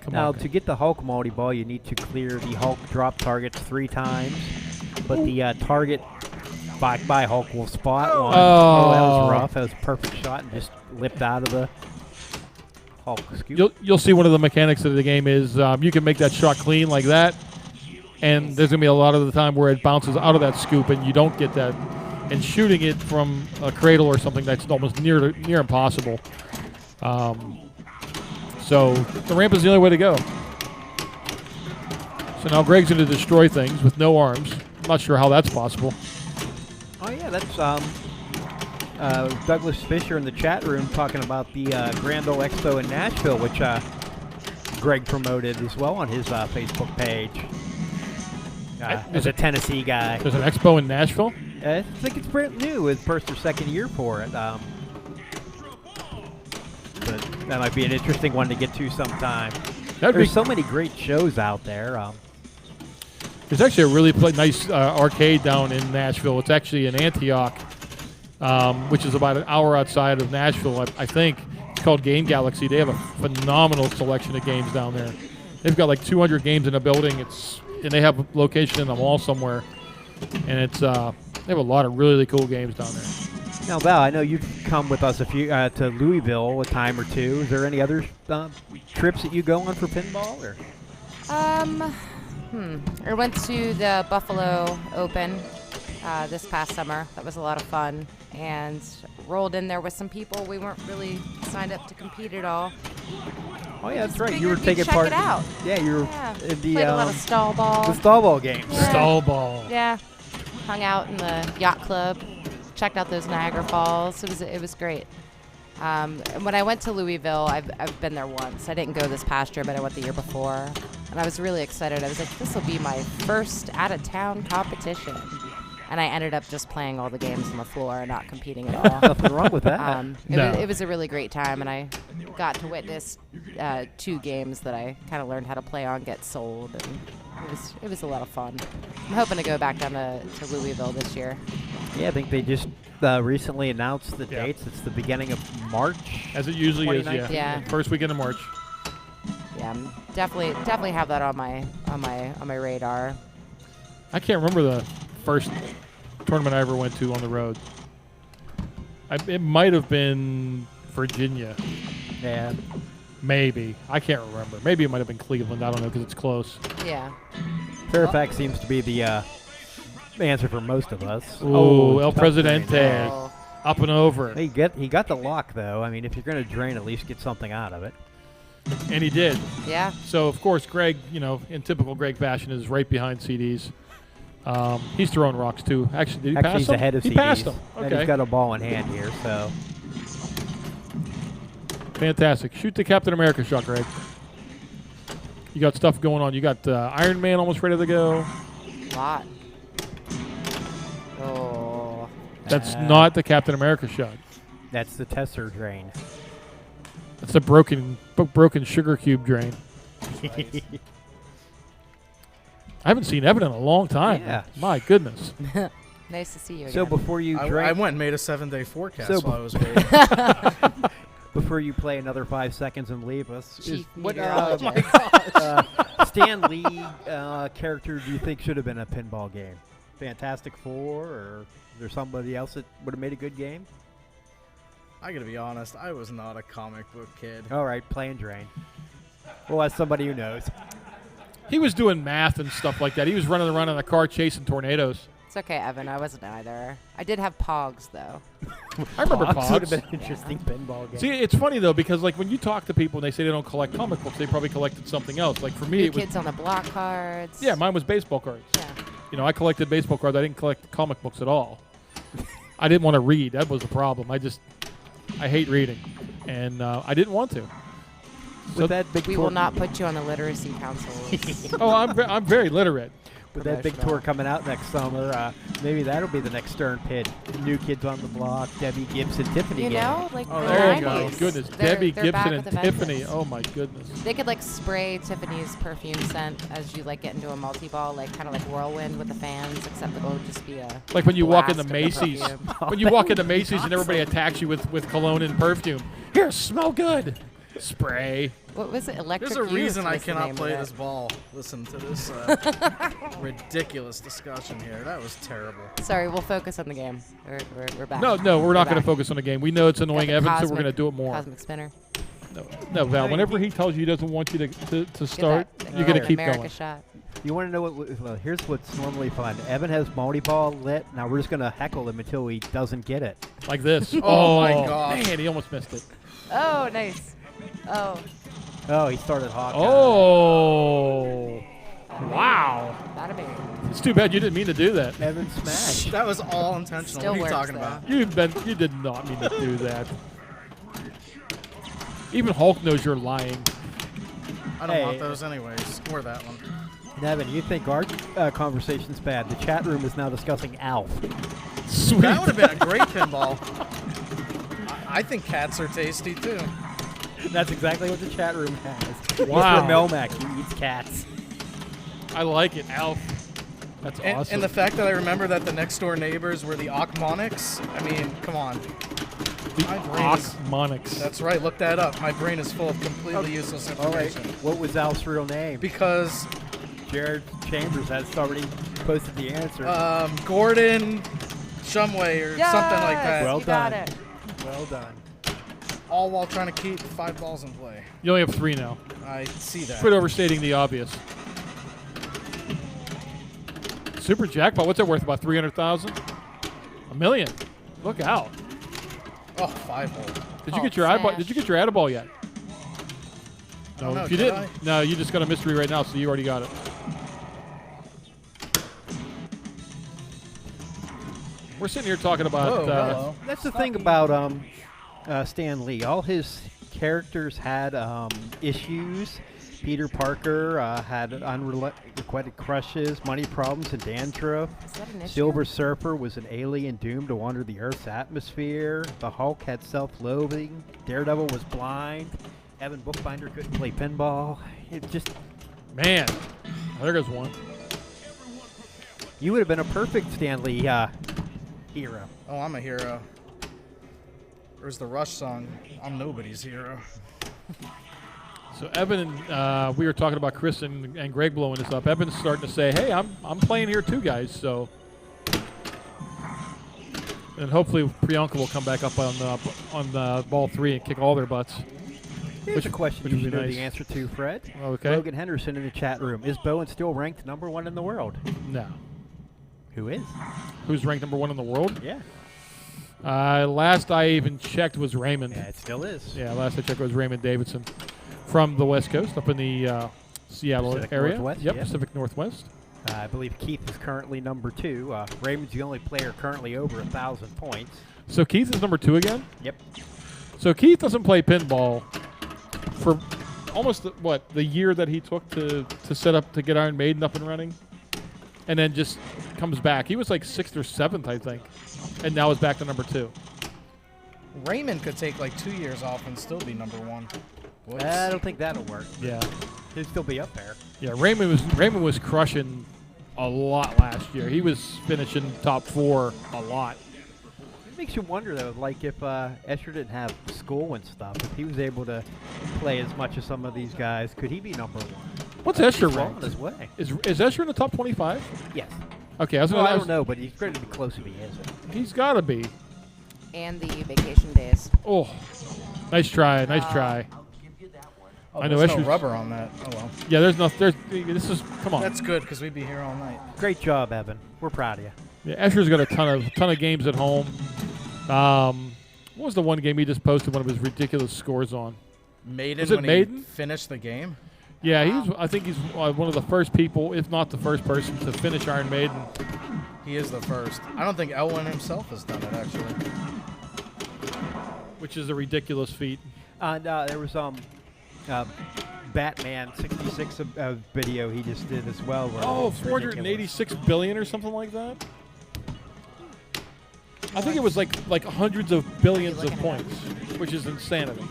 Come Now, on. to get the Hulk multi-ball, you need to clear the Hulk drop targets 3 times. But the target by Hulk will spot one. Oh. That was rough. That was a perfect shot and just lipped out of the Hulk scoop. You'll see one of the mechanics of the game is you can make that shot clean like that, and there's going to be a lot of the time where it bounces out of that scoop and you don't get that. And shooting it from a cradle or something that's almost near impossible. So the ramp is the only way to go. So now Greg's going to destroy things with no arms. I'm not sure how that's possible. Oh, yeah, that's Douglas Fisher in the chat room talking about the Grand Ole Expo in Nashville, which Greg promoted as well on his Facebook page. As a Tennessee guy. There's an expo in Nashville. I think it's brand new. It's first or second year for it. But that might be an interesting one to get to sometime. There's so many great shows out there. There's actually a really nice arcade down in Nashville. It's actually in Antioch, which is about an hour outside of Nashville, I think. It's called Game Galaxy. They have a phenomenal selection of games down there. They've got like 200 games in a building. And they have a location in the mall somewhere. And it's they have a lot of really cool games down there. Now, Val, I know you've come with us a few to Louisville a time or two. Is there any other trips that you go on for pinball? Or? I went to the Buffalo Open this past summer. That was a lot of fun. And rolled in there with some people. We weren't really signed up to compete at all. Oh, yeah, that's Just right. You were figured we'd taking part. Check it out. Yeah, you were in the Played a lot of stall ball. the stall ball games. Yeah. Stall ball. Yeah, hung out in the yacht club, checked out those Niagara Falls. It was great. And when I went to Louisville, I've been there once. I didn't go this past year, but I went the year before, and I was really excited. I was like, this will be my first out-of-town competition. And I ended up just playing all the games on the floor and not competing at all. Nothing wrong with that. It was a really great time, and I got to witness 2 games that I kind of learned how to play on get sold, and it was a lot of fun. I'm hoping to go back down to Louisville this year. Yeah, I think they just recently announced the dates. It's the beginning of March. As it usually is, yeah. 2019. Yeah. First weekend of March. Yeah, definitely have that on my radar. I can't remember the first tournament I ever went to on the road. It might have been Virginia. Yeah. Maybe. I can't remember. Maybe it might have been Cleveland. I don't know because it's close. Yeah. Fairfax seems to be the answer for most of us. Oh, El tough Presidente. drain. Oh, Up and over. He got the lock, though. I mean, if you're going to drain, at least get something out of it. And he did. yeah. So, of course, Greg, in typical Greg fashion, is right behind CDs. He's throwing rocks, too. Actually, did he pass He's him? ahead of He CDs. passed him. And Okay. he's got a ball in hand here, so. Fantastic. Shoot the Captain America shot, Greg. You got stuff going on. You got Iron Man almost ready to go. Lot. Oh. That's not the Captain America shot. That's the Tesser drain. That's a broken sugar cube drain. I haven't seen Evan in a long time. Yeah. My goodness. Nice to see you again. So before you I drain, went and made a 7-day forecast So while I was waiting. before you play another 5 seconds and leave us, Chief what meteorologist. Stan Lee character do you think should have been a pinball game? Fantastic Four, or is there somebody else that would have made a good game? I gotta be honest, I was not a comic book kid. All right, play and drain. Well, as somebody who knows. He was doing math and stuff like that. He was running around in a car chasing tornadoes. It's okay, Evan. I wasn't either. I did have Pogs, though. I remember Pogs would have Pogs. been an interesting pinball game. See, it's funny though because like when you talk to people and they say they don't collect comic books, they probably collected something else. Like for me, New it was Kids on the Block cards. yeah, mine was baseball cards. Yeah. You know, I collected baseball cards. I didn't collect comic books at all. I didn't want to read. That was the problem. I hate reading, and I didn't want to. With that big We tour, will not put you on the literacy councils. Oh, I'm very literate. with that big tour coming out next summer, maybe that'll be the next Stern Pit. New Kids on the Block, Debbie Gibson, Tiffany You game. know, like Oh, the There you 90s. go. Goodness, They're Debbie back Gibson and with Tiffany. Avengers. Oh my goodness. They could like spray Tiffany's perfume scent as you like get into a multi-ball, like kind of like whirlwind with the fans, except it'll just be a Like when you walk into blast of the Macy's. perfume. When you walk into Macy's and everybody attacks you with cologne and perfume. Here, smell good. Spray. What was it? Electric There's a Youth reason I was the cannot name of play it. this ball. Listen to this ridiculous discussion here. That was terrible. Sorry, we'll focus on the game. We're back. No, we're not going to back. focus on the game. We know it's Got annoying the Evan, so we're cosmic- going to do it more. Cosmic spinner. No, Val. Whenever he tells you he doesn't want you to start, Get that you're going to keep America going. shot. You want to know what? Well, here's what's normally fun. Evan has multi-ball lit. Now we're just going to heckle him until he doesn't get it. Like this. Oh, my gosh. Man, he almost missed it. Oh, nice. Oh, Oh, he started hawk. Oh. Wow. bada bing. It's too bad you didn't mean to do that. Evan smash. That was all intentional. Still What are you works, talking though. about? You did not mean to do that. Even Hulk knows you're lying. I don't Hey. want those anyways. Score that one. And Evan, you think our conversation's bad? The chat room is now discussing Alf. Sweet. That would have been a great pinball. I think cats are tasty too. That's exactly what the chat room has. Wow. Mr. Melmac, he eats cats. I like it, Alf. That's awesome. And the fact that I remember that the next door neighbors were the Ochmonics. I mean, come on. the my brain is- Ochmonics. That's right. Look that up. My brain is full of completely useless All right, information. what was Alf's real name? Because Jared Chambers has already posted the answer. Gordon Shumway or something like that. Well You got done. it. Well done. All while trying to keep 5 balls in play. You only have 3 now. I see that. Quit overstating the obvious. Super jackpot. What's that worth? About 300,000? $1 million. Look out. Oh, 5 hole. Did you Oh, get your eyeball? smash. Did you get your Adaball yet? No, Oh, no, if you did didn't, I? no, you just got a mystery right now, so you already got it. We're sitting here talking about. Whoa, hello. That's the thing about Stan Lee. All his characters had issues. Peter Parker had unrequited crushes, money problems, and dandruff. Is that an issue? Silver Surfer was an alien doomed to wander the Earth's atmosphere. The Hulk had self-loathing. Daredevil was blind. Evan Bookbinder couldn't play pinball. It just, Man, there goes one. you would have been a perfect Stan Lee hero. Oh, I'm a hero. There's the Rush song. I'm nobody's hero. So Evan, we were talking about Chris and Greg blowing this up. Evan's starting to say, "Hey, I'm playing here too, guys." So, and hopefully Priyanka will come back up on ball 3 and kick all their butts. Here's a question which you would should be know nice. the answer to, Fred. Okay. Logan Henderson in the chat room. Is Bowen still ranked #1 in the world? No. Who is? Who's ranked #1 in the world? Yeah. Last I even checked was Raymond. Yeah, it still is. Yeah, last I checked was Raymond Davidson from the West Coast, up in the Seattle Pacific area. Northwest, Yep, yeah. Pacific Northwest. I believe Keith is currently #2. Raymond's the only player currently over 1,000 points. So Keith is #2 again? Yep. So Keith doesn't play pinball for almost the year that he took to set up to get Iron Maiden up and running, and then just comes back. He was like 6th or 7th, I think, and now is back to #2. Raymond could take like 2 years off and still be #1. Whoops. I don't think that'll work. Yeah, He'll still be up there. yeah. Raymond was crushing a lot last year. He was finishing top 4 a lot. It makes you wonder, though, like if Escher didn't have school and stuff, if he was able to play as much as some of these guys, could he be #1? What's Escher He's well on ranked? his way. Is Escher in the top 25? Yes. Okay, I was Well, gonna. I don't know, but he's going to be close if he isn't. He's got to be. And the vacation days. Oh, nice try, nice try. Oh, I know there's no Escher's- rubber on that. Oh well. Yeah, there's no. This is. Come on. That's good because we'd be here all night. Great job, Evan. We're proud of you. Yeah, Escher's got a ton of games at home. What was the one game he just posted one of his ridiculous scores on? Maiden. Was it when Maiden? He finished the game. Yeah, I think he's one of the first people, if not the first person, to finish Iron Maiden. He is the first. I don't think Elwin himself has done it actually. Which is a ridiculous feat. There was Batman 66 video he just did as well. Where Oh, it's ridiculous. 486 billion or something like that. I think it was like hundreds of billions of points, which is insanity.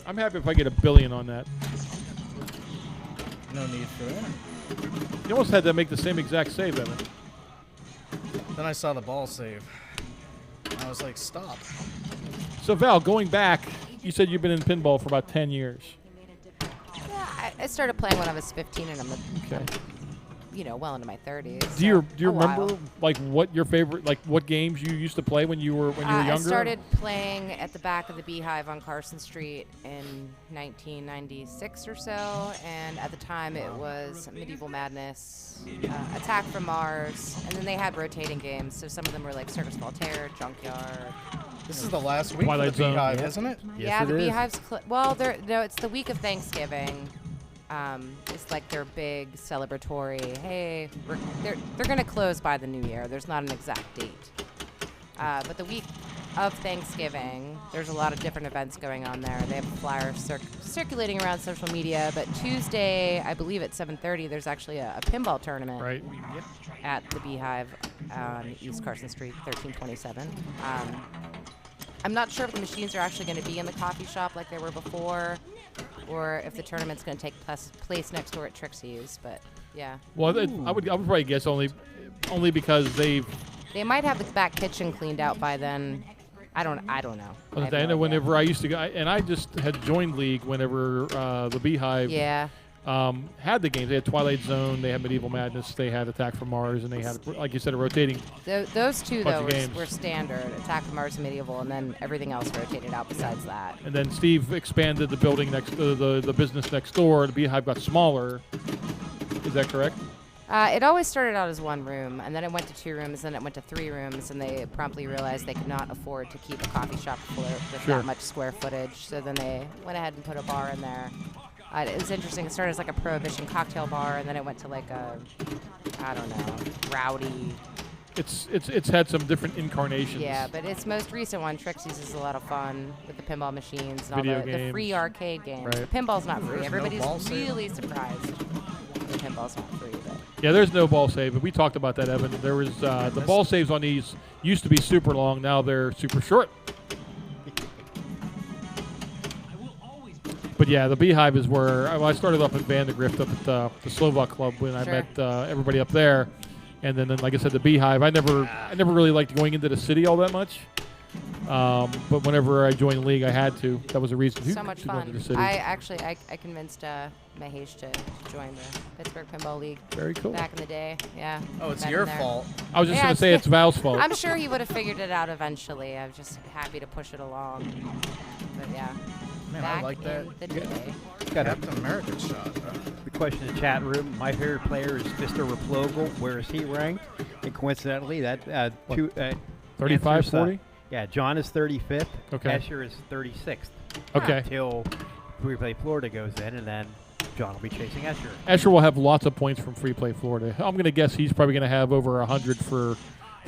I'm happy if I get a billion on that. No need for that. You almost had to make the same exact save, Evan. Then I saw the ball save. I was like, stop. So Val, going back, you said you've been in pinball for about 10 years. Yeah, I started playing when I was 15, and I'm, Okay. well into my 30s. Do you so a remember while. like what your favorite what games you used to play when you were younger? I started playing at the back of the Beehive on Carson Street in 1996 or so, and at the time it was Medieval Madness, Attack from Mars, and then they had rotating games. So some of them were like Circus Voltaire, Junkyard. This is the last week Twilight of the Zone. Beehive, Yeah. isn't it? Yes, Yeah, it the is. Beehive's no, it's the week of Thanksgiving. It's like their big celebratory. Hey, they're gonna close by the New Year. There's not an exact date, but the week of Thanksgiving, there's a lot of different events going on there. They have flyers circulating around social media. But Tuesday, I believe at 7:30, there's actually a pinball tournament Right. at the Beehive on East Carson Street, 1327. I'm not sure if the machines are actually going to be in the coffee shop like they were before, or if the tournament's going to take place next door at Trixie's. But yeah, Well, I would probably guess only because they might have the back kitchen cleaned out by then. I don't know. I have no know idea. whenever I used to go, and I just had joined League whenever the Beehive Yeah. had the games. They had Twilight Zone, they had Medieval Madness, they had Attack from Mars, and they had, like you said, a rotating. Those two, Bunch though, of games. were standard. Attack from Mars and Medieval, and then everything else rotated out besides that. And then Steve expanded the building next, the business next door. The Beehive got smaller. Is that correct? It always started out as one room, and then it went to 2 rooms, then it went to 3 rooms, and they promptly realized they could not afford to keep a coffee shop afloat with Sure. that much square footage. So then they went ahead and put a bar in there. It was interesting. It started as like a prohibition cocktail bar, and then it went to like a, I don't know, rowdy. It's had some different incarnations. Yeah, but its most recent one, Trixie's, is a lot of fun with the pinball machines and Video all the games. free arcade games. Right. The pinball's not free. There's no Everybody's ball save. really surprised the pinball's not free. But Yeah, there's no ball save, but we talked about that, Evan. There was the ball saves on these used to be super long. Now they're super short. But yeah, the Beehive is where I started off in Vandergrift up at the Slovak Club when I Sure. met everybody up there, and then like I said, the Beehive. I never really liked going into the city all that much. But whenever I joined the league, I had to. That was a reason so much to go into fun. the city. I convinced Mahesh to join the Pittsburgh Pinball League Very cool. back in the day. Yeah. Oh, it's met your him there. fault. I was just Yeah, going to say it's Val's fault. I'm sure he would have figured it out eventually. I'm just happy to push it along. But yeah. Man, back I like that. in the day. Got a, Captain America shot. the question in the chat room. My favorite player is Mr. Replogle. Where is he ranked? And coincidentally, that 35, answers, 40? Yeah, John is 35th. Okay. Asher is 36th. Okay. Until Free Play Florida goes in, and then John will be chasing Asher. Escher will have lots of points from Free Play Florida. I'm going to guess he's probably going to have over 100 for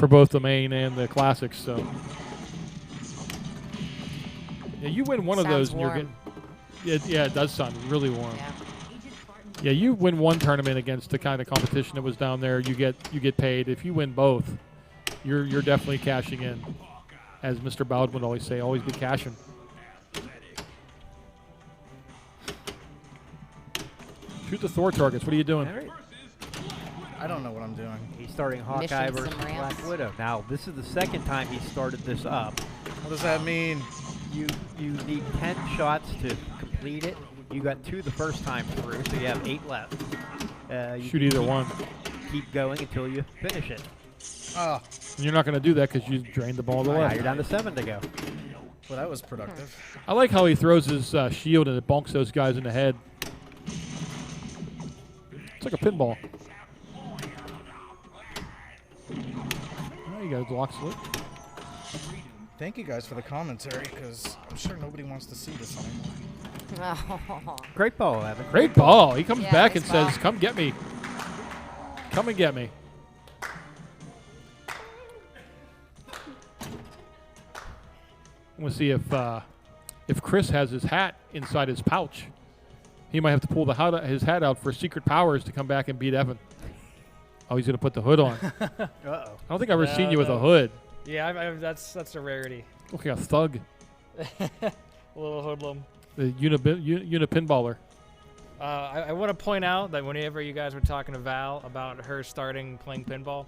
both the main and the classics. So, yeah, you win one of Sounds those, and warm. you're getting. Yeah, it does sound really warm. Yeah. Yeah, you win one tournament against the kind of competition that was down there, you get paid. If you win both, you're definitely cashing in. As Mr. Bowden would always say, always be cashing. Shoot the Thor targets. What are you doing? All right. I don't know what I'm doing. He's starting Hawkeye Mission versus some ramps. Black Widow. Now, this is the second time he started this up. What does that mean? You need 10 shots to complete it. You got 2 the first time through, so you have 8 left. You Shoot can either keep- one. Keep going until you finish it. Oh, And you're not going to do that because you drained the ball to the Now left. you're down to 7 to go. Well, that was productive. I like how he throws his shield and it bonks those guys in the head. It's like a pinball. Oh, you got a block slip. Thank you guys for the commentary, because I'm sure nobody wants to see this anymore. Great ball, Evan. Great ball. He comes Yeah, back and nice ball. says, "Come get me. Come and get me." We'll see if Chris has his hat inside his pouch. He might have to pull his hat out for secret powers to come back and beat Evan. Oh, he's gonna put the hood on. Uh-oh. I don't think I've ever seen you with a no. hood. Yeah, that's a rarity. Look like a thug, A little hoodlum. the unipinballer. I want to point out that whenever you guys were talking to Val about her starting playing pinball,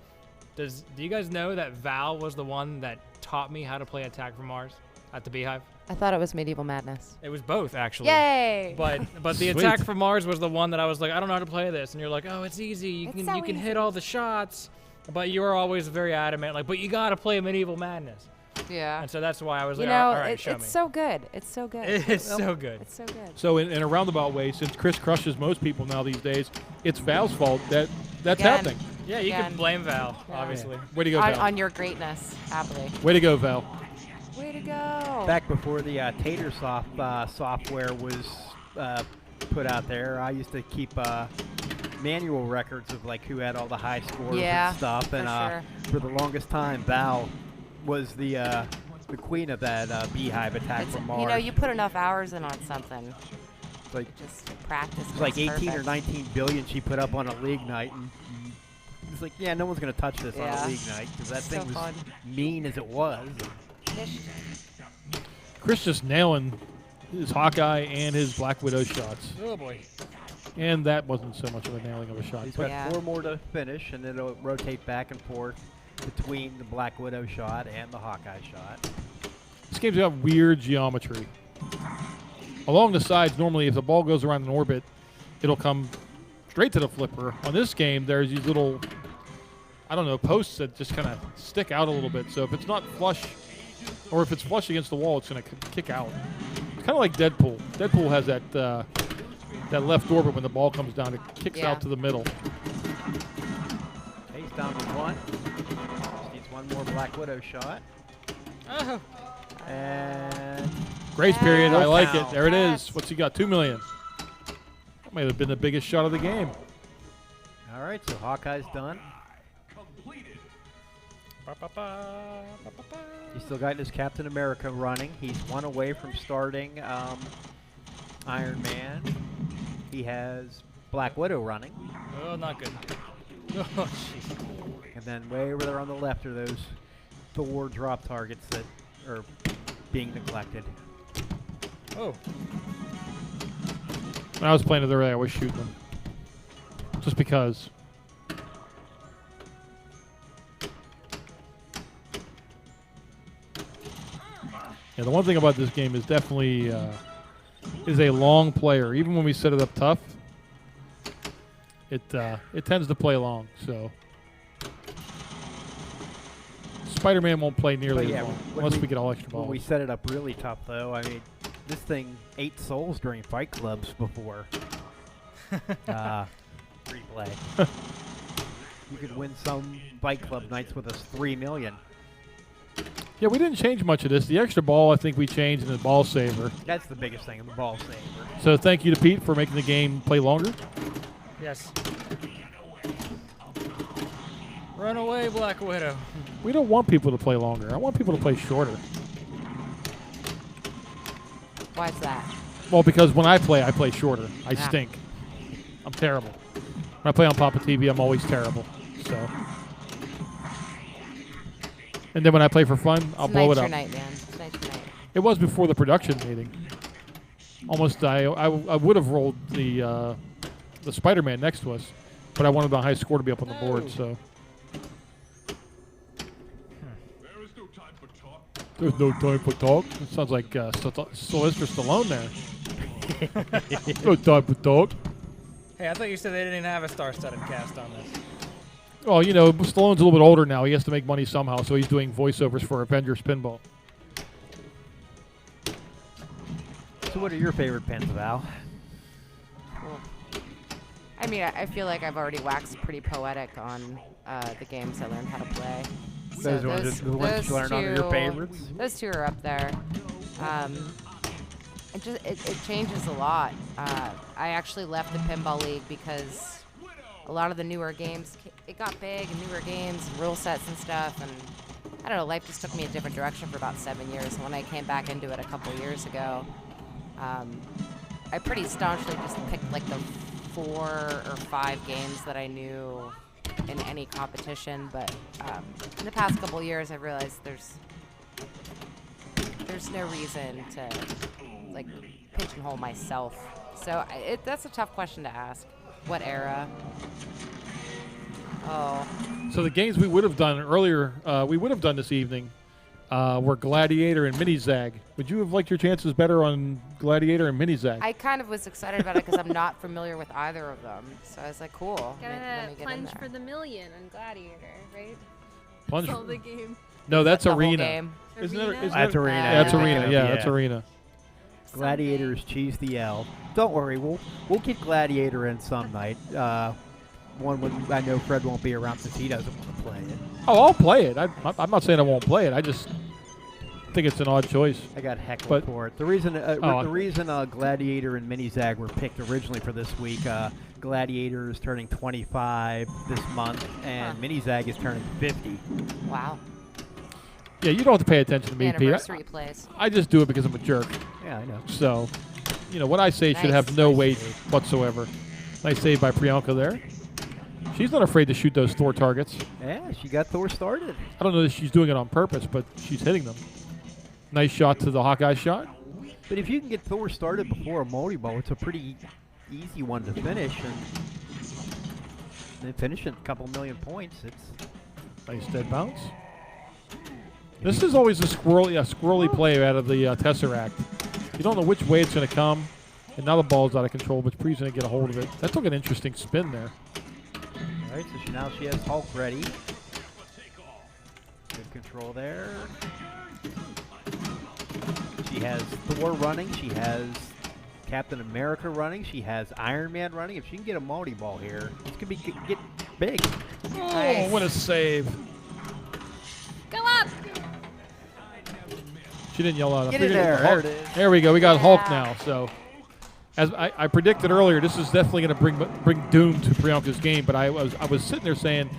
do you guys know that Val was the one that taught me how to play Attack from Mars at the Beehive? I thought it was Medieval Madness. It was both, actually. Yay! But the Sweet. Attack from Mars was the one that I was like, I don't know how to play this, and you're like, oh, it's easy. You It's can so you can easy. hit all the shots, but you were always very adamant, like, but you gotta play Medieval Madness, Yeah. and so that's why I was You like, know, all right, show it's me. so good. It's so good. It's so good. It's so good. So in a roundabout way, since Chris crushes most people now these days, it's Val's fault that's Again. happening. Yeah, you Again. can blame Val, Yeah. obviously. Way to go, On, Val. on your greatness, happily. Way to go, Val. Way to go. Back before the TaterSoft software was put out there, I used to keep manual records of like who had all the high scores Yeah, and stuff. for And for the longest time, Val was the queen of that Beehive Attack It's, from Mars. you know, you put enough hours in on something. It's like Just practice. it's like makes 18 or perfect. 19 billion she put up on a league night, and it's like, yeah, no one's gonna touch this on Yeah. a league night because that So thing was fun. mean as it was. Chris just nailing his Hawkeye and his Black Widow shots. Oh boy. And that wasn't so much of a nailing of a shot. He's But got Yeah. 4 more to finish, and it'll rotate back and forth between the Black Widow shot and the Hawkeye shot. this game's got weird geometry. Along the sides, normally if the ball goes around in orbit, it'll come straight to the flipper. On this game, there's these little, I don't know, posts that just kind of stick out a little bit. So if it's not flush, or if it's flush against the wall, it's going to kick out. It's kind of like Deadpool. Deadpool has that that left orbit when the ball comes down, it kicks Yeah. out to the middle. Okay, he's down to 1. Just needs 1 more Black Widow shot. Oh. And Grace period, I like it. Wow. There it Yes. is. What's he got? 2 million. That might have been the biggest shot of the game. all right, so Hawkeye's done. He's still got his Captain America running. He's 1 away from starting Iron Man. He has Black Widow running. Oh, not good. Oh, jeez. And then way over there on the left are those Thor drop targets that are being neglected. Oh. When I was playing it the other day, I was shooting them. Just because. Yeah, the one thing about this game is definitely is a long player. Even when we set it up tough, it tends to play long. So Spider-Man won't play nearly But yeah, as long when unless we get all extra When balls. we set it up really tough, though, I mean, this thing ate souls during fight clubs before. Replay. You could win some fight club nights with us 3 million. Yeah, we didn't change much of this. The extra ball, I think we changed in the ball saver. That's the biggest thing in the ball saver. So thank you to Pete for making the game play longer. Yes. Run away, Black Widow. We don't want people to play longer. I want people to play shorter. Why is that? Well, because when I play shorter. I Ah. stink. I'm terrible. When I play on PAPAtv, I'm always terrible. So, and then when I play for fun, I'll blow it Tonight's your up. night, man. Tonight's your night. It was before the production meeting. Almost, I would have rolled the Spider-Man next to us, but I wanted the high score to be up on the board. So. There's no time for talk. It sounds like Sylvester Stallone there. No time for talk. Hey, I thought you said they didn't have a star-studded cast on this. Well, you know, Stallone's a little bit older now. He has to make money somehow, so he's doing voiceovers for Avengers Pinball. So what are your favorite pins, Val? Cool. I mean, I feel like I've already waxed pretty poetic on the games I learned how to play. So The ones you learned on are your favorites? Those two are up there. It changes a lot. I actually left the Pinball League because a lot of the newer games, it got big, and newer games, and rule sets and stuff, and I don't know, life just took me a different direction for about 7 years. And when I came back into it a couple years ago, I pretty staunchly just picked like the 4 or 5 games that I knew in any competition. But in the past couple years, I've realized there's no reason to like pigeonhole myself. So that's a tough question to ask. What era? Oh. So the games we would have done earlier, we would have done this evening, were Gladiator and Mini Zag. Would you have liked your chances better on Gladiator and Mini Zag? I kind of was excited about it because I'm not familiar with either of them. So I was like, cool. Let Gotta me get in plunge there. for the million on Gladiator, right? Plunge. That's all the game. No, that's The whole Arena. game. Isn't it? Arena? Isn't That's it? Arena. That's Yeah. Arena. Yeah, that's Arena. Gladiators choose the L. Don't worry, we'll get Gladiator in some night. One when I know Fred won't be around since he doesn't want to play it. Oh, I'll play it. I'm not saying I won't play it. I just think it's an odd choice. I got heckled But- for it. The reason Oh, the reason Gladiator and Mini Zag were picked originally for this week, Gladiator is turning 25 this month, and Mini Zag is turning 50. Wow. Yeah, you don't have to pay attention to me, Pete. Anniversary plays. I just do it because I'm a jerk. Yeah, I know. So, what I say should Nice. have no Nice weight save. whatsoever. Nice save by Priyanka there. She's not afraid to shoot those Thor targets. Yeah, she got Thor started. I don't know that she's doing it on purpose, but she's hitting them. Nice shot to the Hawkeye shot. But if you can get Thor started before a multi-ball, it's a pretty easy one to finish, and then finish it a couple million points. It's Nice dead bounce. This is always a squirrely play out of the Tesseract. You don't know which way it's going to come, and now the ball's out of control, but Pree's going to get a hold of it. That took an interesting spin there. all right. So now she has Hulk ready. Good control there. She has Thor running. She has Captain America running. She has Iron Man running. If she can get a multi-ball here, this could be get big. Oh, Nice. what a save. Go up! She didn't yell out. I Get in figured there. was There Hulk. it is. There we go. We got Hulk Yeah. now. So, as I predicted earlier, this is definitely going to bring doom to Priyanka's game. But I was sitting there saying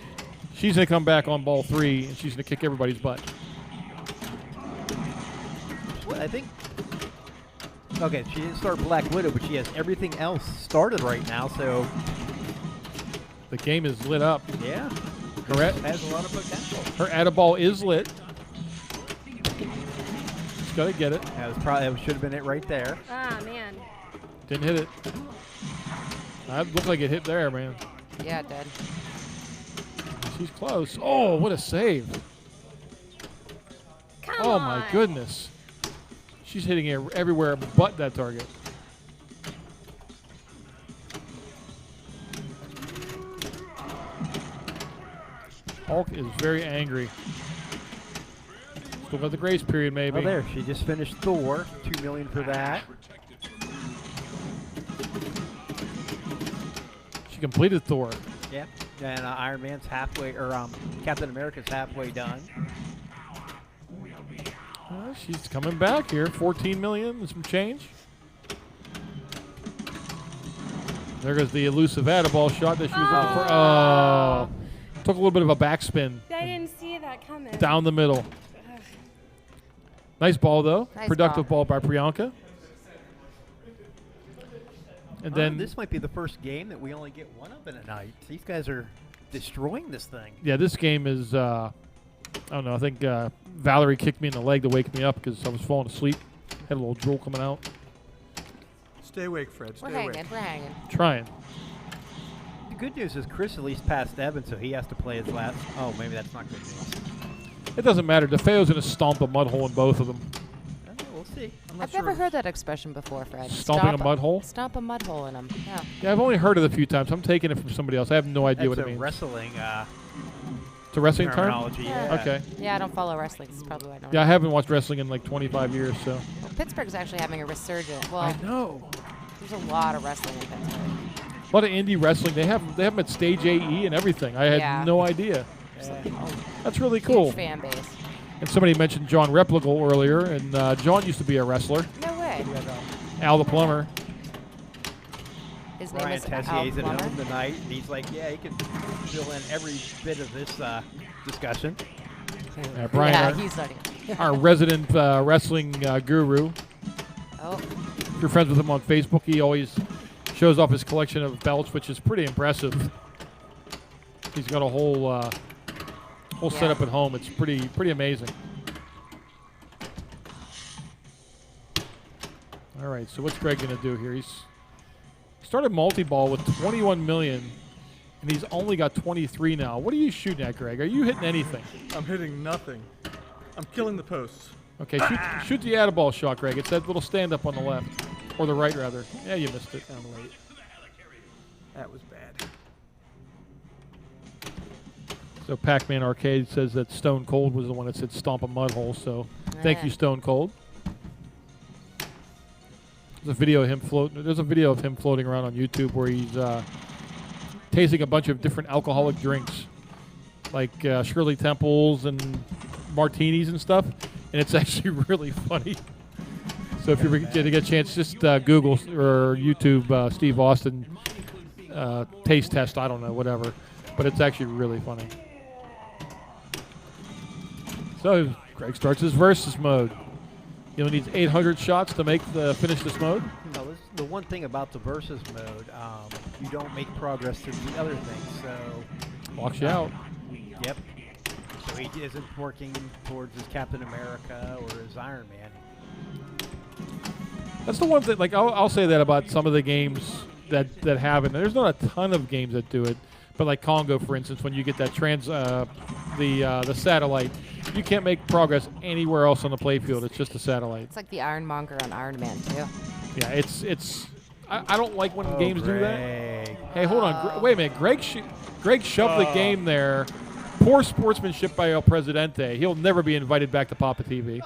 she's going to come back on ball 3 and she's going to kick everybody's butt. Well, I think. Okay, she didn't start Black Widow, but she has everything else started right now. So The game is lit up. yeah, Correct. has a lot of potential. Her Atta-ball is lit. She's got to get it. That should have been it right there. Ah, man. Didn't hit it. That looked like it hit there, man. Yeah, it did. She's close. Oh, what a save. Come Oh, on. my goodness. She's hitting it everywhere but that target. Hulk is very angry. Still got the grace period, maybe. Oh, there. She just finished Thor. $2 million for that. She completed Thor. Yeah. And Iron Man's halfway, or Captain America's halfway done. She's coming back here. 14 million and some change. There goes the elusive Atta-ball shot that she was looking for. Oh. Took a little bit of a backspin I didn't see that coming. down the middle. Nice ball, though. Nice Productive ball by Priyanka. And then, This might be the first game that we only get one of in a night. These guys are destroying this thing. yeah, this game is, I don't know, I think Valerie kicked me in the leg to wake me up because I was falling asleep. Had a little drool coming out. Stay awake, Fred. Stay We're awake. hanging. We're hanging. Trying. The good news is Chris at least passed Evan, so he has to play his last. Oh, maybe that's not good news. It doesn't matter. DeFeo's going to stomp a mud hole in both of them. We'll see. I'm not I've sure. never heard that expression before, Fred. Stomping a mud hole? Stomp a mud hole in them. Yeah. Yeah, I've only heard it a few times. I'm taking it from somebody else. I have no idea That's what it a means. wrestling It's a wrestling term? terminology. Yeah. Okay. Yeah, I don't follow wrestling. That's probably why I don't Yeah, I know. haven't watched wrestling in like 25 years, so. Well, Pittsburgh's actually having a resurgence. Well, I know. there's a lot of wrestling in Pittsburgh. A lot of indie wrestling. They have them at Stage AE and everything. I had Yeah. no idea. Oh, That's really cool. huge fan base. And somebody mentioned John Repligal earlier, and John used to be a wrestler. No way. Al the plumber. His name Ryan is Al Tessier's at Plummer. home tonight, and he's like, yeah, he can fill in every bit of this discussion. Brian, Yeah, our, he's starting. our resident wrestling guru. Oh, If you're friends with him on Facebook, he always shows off his collection of belts, which is pretty impressive. He's got a whole Yeah. setup at home. It's pretty amazing. All right, so what's Greg gonna do here? He's started multi-ball with 21 million, and he's only got 23 now. What are you shooting at, Greg? Are you hitting anything? I'm hitting nothing. I'm killing the posts. Okay, shoot the add-a-ball shot, Greg. It's that little stand-up on the left, or the right, rather. Yeah, you missed it. I'm late. That was bad. So Pac-Man Arcade says that Stone Cold was the one that said stomp a mud hole, so thank you, Stone Cold. There's a video of him floating around on YouTube where he's tasting a bunch of different alcoholic drinks, like Shirley Temples and martinis and stuff, and it's actually really funny. So if you're going to get a chance, just Google or YouTube Steve Austin taste test, I don't know, whatever. But it's actually really funny. So Greg starts his versus mode. He only needs 800 shots to finish this mode. No, this, the one thing about the versus mode, you don't make progress through the other things. So Locks you out. Yep. So he isn't working towards his Captain America or his Iron Man. That's the one thing. Like I'll say that about some of the games that have it. There's not a ton of games that do it, but like Congo, for instance, when you get that the satellite, you can't make progress anywhere else on the playfield. It's just a satellite. it's like the Ironmonger on Iron Man too. Yeah, it's. I don't like when games do that. Greg. Hey, hold on. Wait a minute. Greg shoved the game there. Poor sportsmanship by El Presidente. He'll never be invited back to PAPAtv. Ew.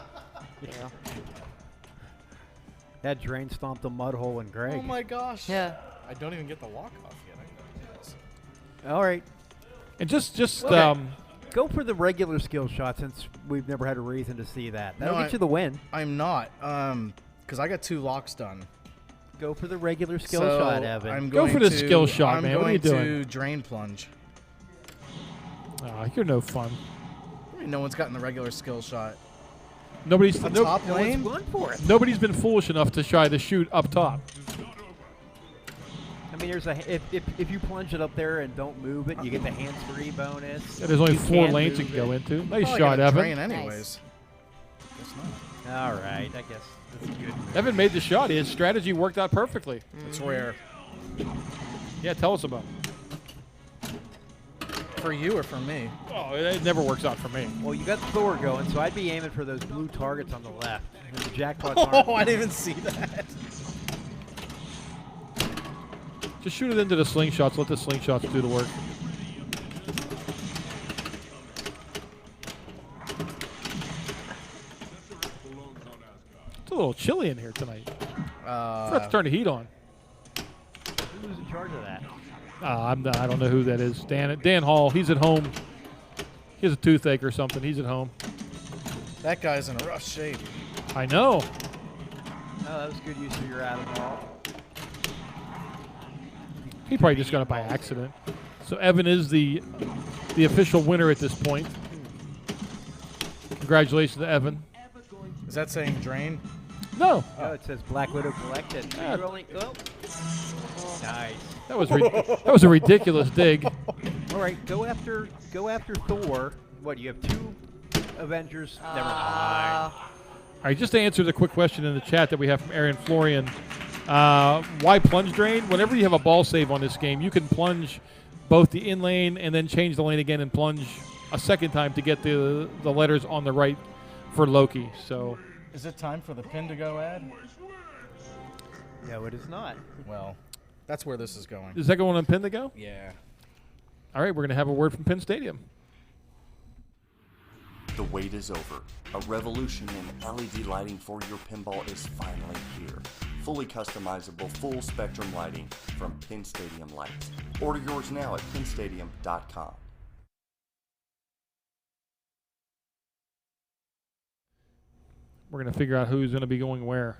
That drain stomped a mud hole in Greg. Oh my gosh. Yeah. I don't even get the walk off yet. I guess. All right. And just Okay. Go for the regular skill shot since we've never had a reason to see that. That'll No, get you the win. I'm not. Because I got 2 locks done. Go for the regular skill So shot, Evan. I'm Go going for the to- skill shot, I'm man. What are you going doing? to drain plunge. You're no fun. I mean, no one's gotten the regular skill shot. Nobody's The no- top lane? Going for it. nobody's been foolish enough to try to shoot up top. I mean, if you plunge it up there and don't move it, you get the hands-free bonus. Yeah, there's only You 4 can lanes you move can go it. into. Nice Probably shot, gonna Evan. Drain anyways. Guess not. All right, I guess that's good. Evan made the shot. His strategy worked out perfectly. It's rare. Yeah, tell us about it. For you or for me? Oh, it never works out for me. Well, you got Thor going, so I'd be aiming for those blue targets on the left. And the jackpots Oh, I aren't. didn't even see that. Just shoot it into the slingshots. Let the slingshots do the work. It's a little chilly in here tonight. Forgot to turn the heat on. Who's in charge of that? I don't know who that is. Dan Hall. He's at home. He has a toothache or something. He's at home. That guy's in a rough shape. I know. Oh, that was good use of your Adam Ball. He probably just got it by accident. So Evan is the official winner at this point. Congratulations to Evan. Is that saying drain? No, Oh, it says Black Widow collected. Ah. You're only, oh. Nice. that was a ridiculous dig. All right, go after Thor. What, you have 2 Avengers? Never mind. All right, just to answer the quick question in the chat that we have from Aaron Florian, why plunge drain? Whenever you have a ball save on this game, you can plunge both the in lane and then change the lane again and plunge a second time to get the letters on the right for Loki. So Is it time for the Pindigo ad? No, it is not. Well, that's where this is going. is that going on Pindigo? Yeah. All right, we're going to have a word from Pinstadium. The wait is over. A revolution in LED lighting for your pinball is finally here. Fully customizable, full spectrum lighting from Pinstadium Lights. Order yours now at pinstadium.com. We're going to figure out who's going to be going where.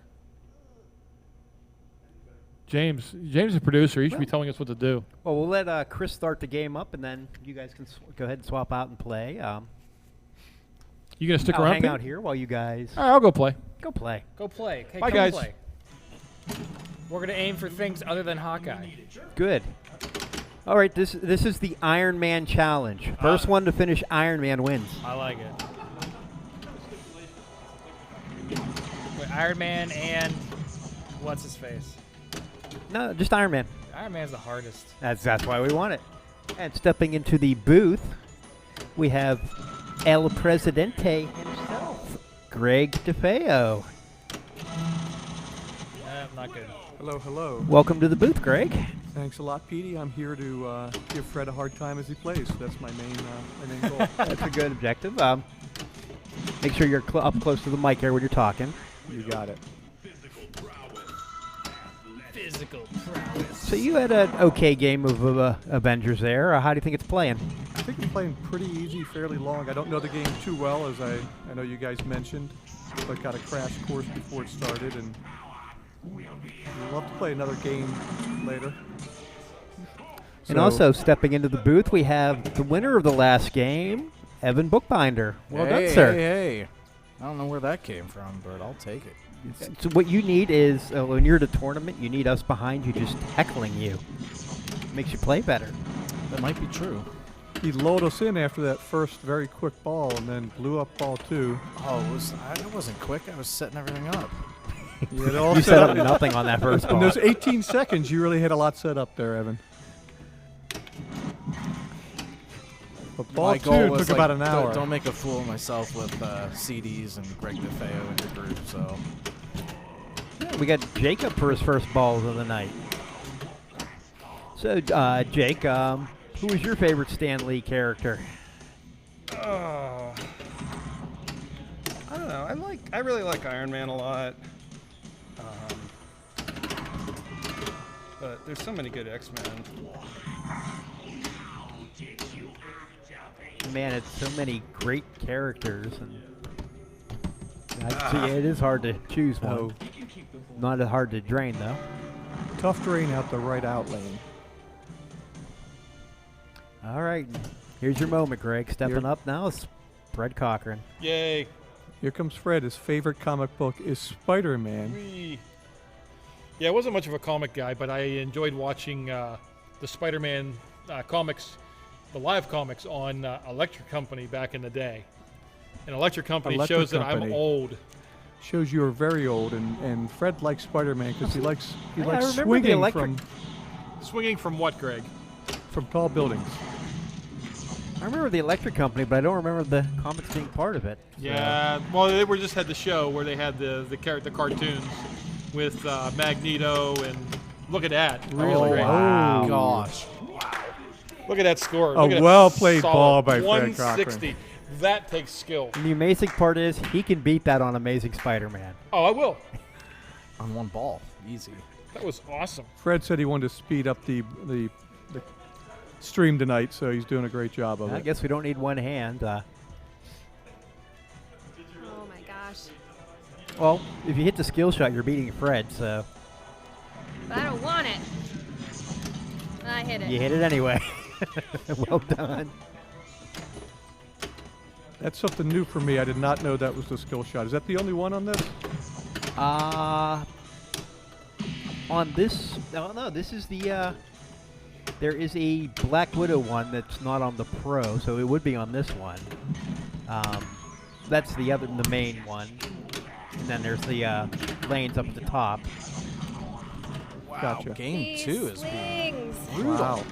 James is a producer. He should be telling us what to do. Well, we'll let Chris start the game up, and then you guys can go ahead and swap out and play. You going to stick I'll around? hang Pete? out here while you guys All right, I'll go play. go play. Go play. Hey, Bye, come guys. Play. We're gonna aim for things other than Hawkeye. Good. All right, this is the Iron Man challenge. First one to finish Iron Man wins. I like it. Wait, Iron Man and what's his face? No, just Iron Man. Iron Man's the hardest. That's why we want it. And stepping into the booth, we have El Presidente himself, Greg DeFeo. Not good. Hello, hello. Welcome to the booth, Greg. Thanks a lot, Petey. I'm here to give Fred a hard time as he plays. That's my main goal. That's a good objective. Make sure you're up close to the mic here when you're talking. You got it. Physical prowess. So you had an okay game of Avengers there. How do you think it's playing? I think we're playing pretty easy, fairly long. I don't know the game too well, as I know you guys mentioned, but got a crash course before it started, and we'd love to play another game later. And also stepping into the booth, we have the winner of the last game, Evan Bookbinder. Well done, sir. Hey. I don't know where that came from, but I'll take it. So what you need is, when you're at a tournament, you need us behind you just heckling you. Makes you play better. That might be true. He lulled us in after that first very quick ball, and then blew up ball 2. Oh, it wasn't quick. I was setting everything up. You set up nothing on that first ball. In those 18 seconds, you really had a lot set up there, Evan. But ball My 2 goal was took about an hour. Don't make a fool of myself with CDs and Greg DeFeo in your group. So We got Jacob for his first balls of the night. So, Jake, who was your favorite Stan Lee character? I don't know. I really like Iron Man a lot. But there's so many good X-Men. Man, it's so many great characters, and it is hard to choose one. Oh. Not as hard to drain, though. Tough drain out the right out lane. All right, here's your moment, Greg. Stepping up now is Fred Cochran. Yay. Here comes Fred. His favorite comic book is Spider-Man. Whee. Yeah, I wasn't much of a comic guy, but I enjoyed watching the Spider-Man comics, the live comics on Electric Company back in the day. And Electric Company Electric shows that I'm Company. old. Shows you are very old, and Fred likes Spider-Man because he likes I remember the swinging Electric- Swinging from what, Greg? from tall buildings. I remember the Electric Company, but I don't remember the comics being part of it. Yeah, well, they were just had the show where they had the cartoons with Magneto, and look at that. That was Really? great. Wow. gosh. Look at that score. A Look at that well-played solid ball by Fred 160. That takes skill. And the amazing part is he can beat that on Amazing Spider-Man. Oh, I will. On one ball, easy. That was awesome. Fred said he wanted to speed up the stream tonight, so he's doing a great job of I it. guess we don't need one hand. Oh my gosh. Well, if you hit the skill shot, you're beating Fred, so But I don't want it. I hit it. you hit it anyway. Well done. That's something new for me. I did not know that was the skill shot. Is that the only one on this? On this, no, this is the, there is a Black Widow one that's not on the Pro, so it would be on this one. That's the main one. And then there's the lanes up at the top. Wow, Gotcha. game These 2 is swings. Wow.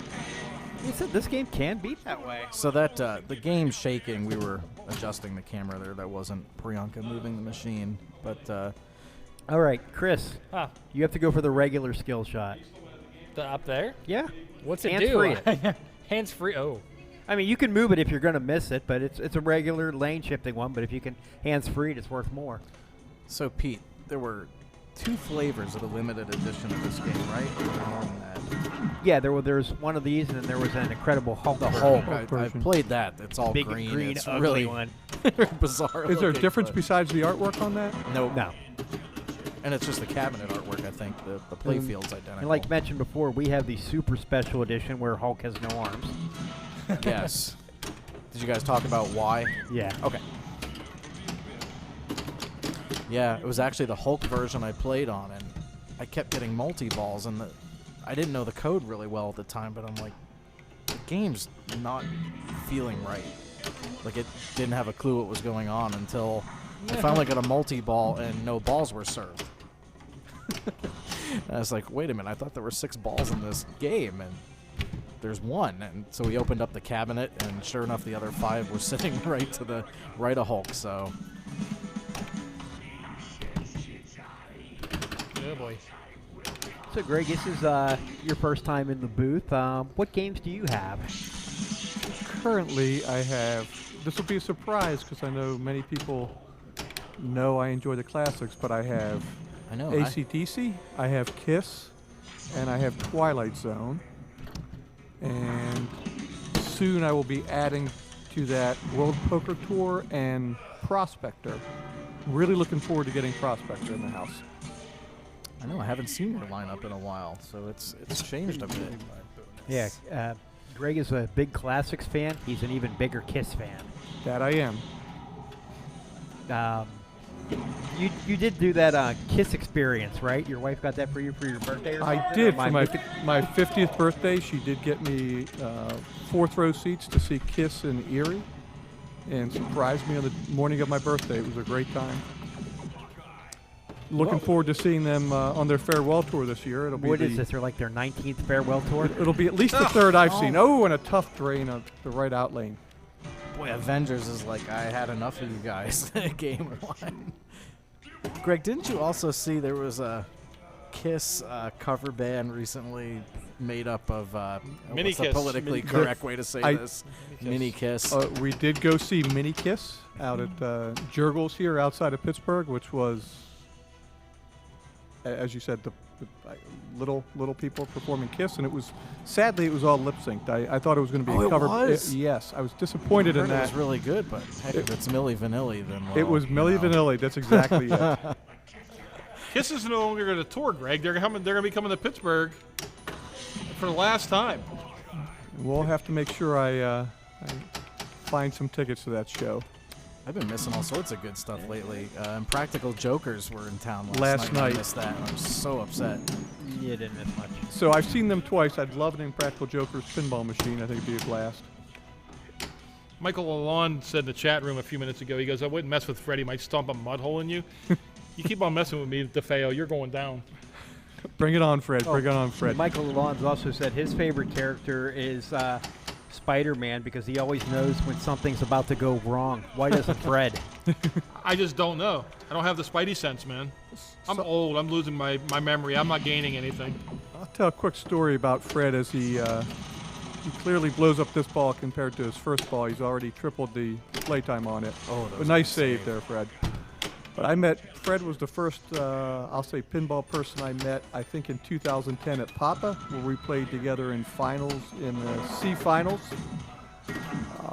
You said this game can be that way. So that the game's shaking. We were adjusting the camera there. That wasn't Priyanka moving the machine, but All right, Chris, Huh. you have to go for the regular skill shot. Up there? Yeah. What's it Hands do? free Hands free. Oh. I mean, you can move it if you're going to miss it, but it's a regular lane shifting one. But if you can hands-free it, it's worth more. So, Pete, there were 2 flavors of the limited edition of this game, right? Or was there more than that? Yeah, there's one of these, and then there was an Incredible Hulk. The version. Hulk. I've played that. It's all Big green. It's ugly really one. bizarre. Is there a looking, difference but- besides the artwork on that? Nope. No. And it's just the cabinet artwork, I think. The play field's identical. And like mentioned before, we have the super special edition where Hulk has no arms. Yes. Did you guys talk about why? Yeah. Okay. Yeah, it was actually the Hulk version I played on, and I kept getting multi-balls, and I didn't know the code really well at the time, but I'm like, the game's not feeling right. Like, it didn't have a clue what was going on until I finally got a multi-ball and no balls were served. And I was like, wait a minute, I thought there were 6 balls in this game, and there's 1. And so we opened up the cabinet, and sure enough, the other 5 were sitting right to the right of Hulk, so... Oh boy. So, Greg, this is your first time in the booth. What games do you have? Currently, I have. This will be a surprise because I know many people know I enjoy the classics, but I have I know. AC/DC, I have Kiss, and I have Twilight Zone. And soon I will be adding to that World Poker Tour and Prospector. Really looking forward to getting Prospector in the house. I know, I haven't seen your lineup in a while, so it's changed a bit. Yeah. Greg is a big classics fan. He's an even bigger Kiss fan. That I am. You did do that Kiss experience, right? Your wife got that for you for your birthday or something? I did. Or For my 50th birthday, she did get me 4th row seats to see Kiss in Erie and surprised me on the morning of my birthday. It was a great time. Looking forward to seeing them on their farewell tour this year. It'll be What is this? They're like their 19th farewell tour? It'll be at least the 3rd I've seen. Oh, and a tough drain on the right out lane. Boy, Avengers is like, I had enough of you guys game one. Greg, didn't you also see there was a Kiss cover band recently made up of Mini what's the Kiss. politically Mini correct way to say this? Mini Kiss. We did go see Mini Kiss out at Jurgles here outside of Pittsburgh, which was, as you said, the little people performing Kiss, and it was sadly it was all lip synced. I thought it was going to be a cover. It was? Yes, I was disappointed in It that. was really good, but heck, if it's Milli Vanilli, then well, It was Milli Vanilli. That's exactly it. Kiss is no longer going to tour, Greg. They're going to be coming to Pittsburgh for the last time. We'll have to make sure I find some tickets to that show. I've been missing all sorts of good stuff lately. Impractical Jokers were in town Last night. I missed that, and I'm so upset. You didn't miss much. So I've seen them twice. I'd love an Impractical Jokers pinball machine. I think it'd be a blast. Michael Lalonde said in the chat room a few minutes ago, he goes, I wouldn't mess with Freddie. Might stomp a mud hole in you. You keep on messing with me, DeFeo, you're going down. Bring it on, Fred. Bring it on, Fred. Michael Lalonde also said his favorite character is Spider-Man because he always knows when something's about to go wrong. Why doesn't Fred? I just don't know. I don't have the spidey sense, man. I'm old. I'm losing my memory. I'm not gaining anything. I'll tell a quick story about Fred as he clearly blows up this ball compared to his first ball. He's already tripled the playtime on it. Oh, a nice save there, Fred. But Fred was the first, I'll say, pinball person I met, I think in 2010 at Papa, where we played together in finals, in the C finals.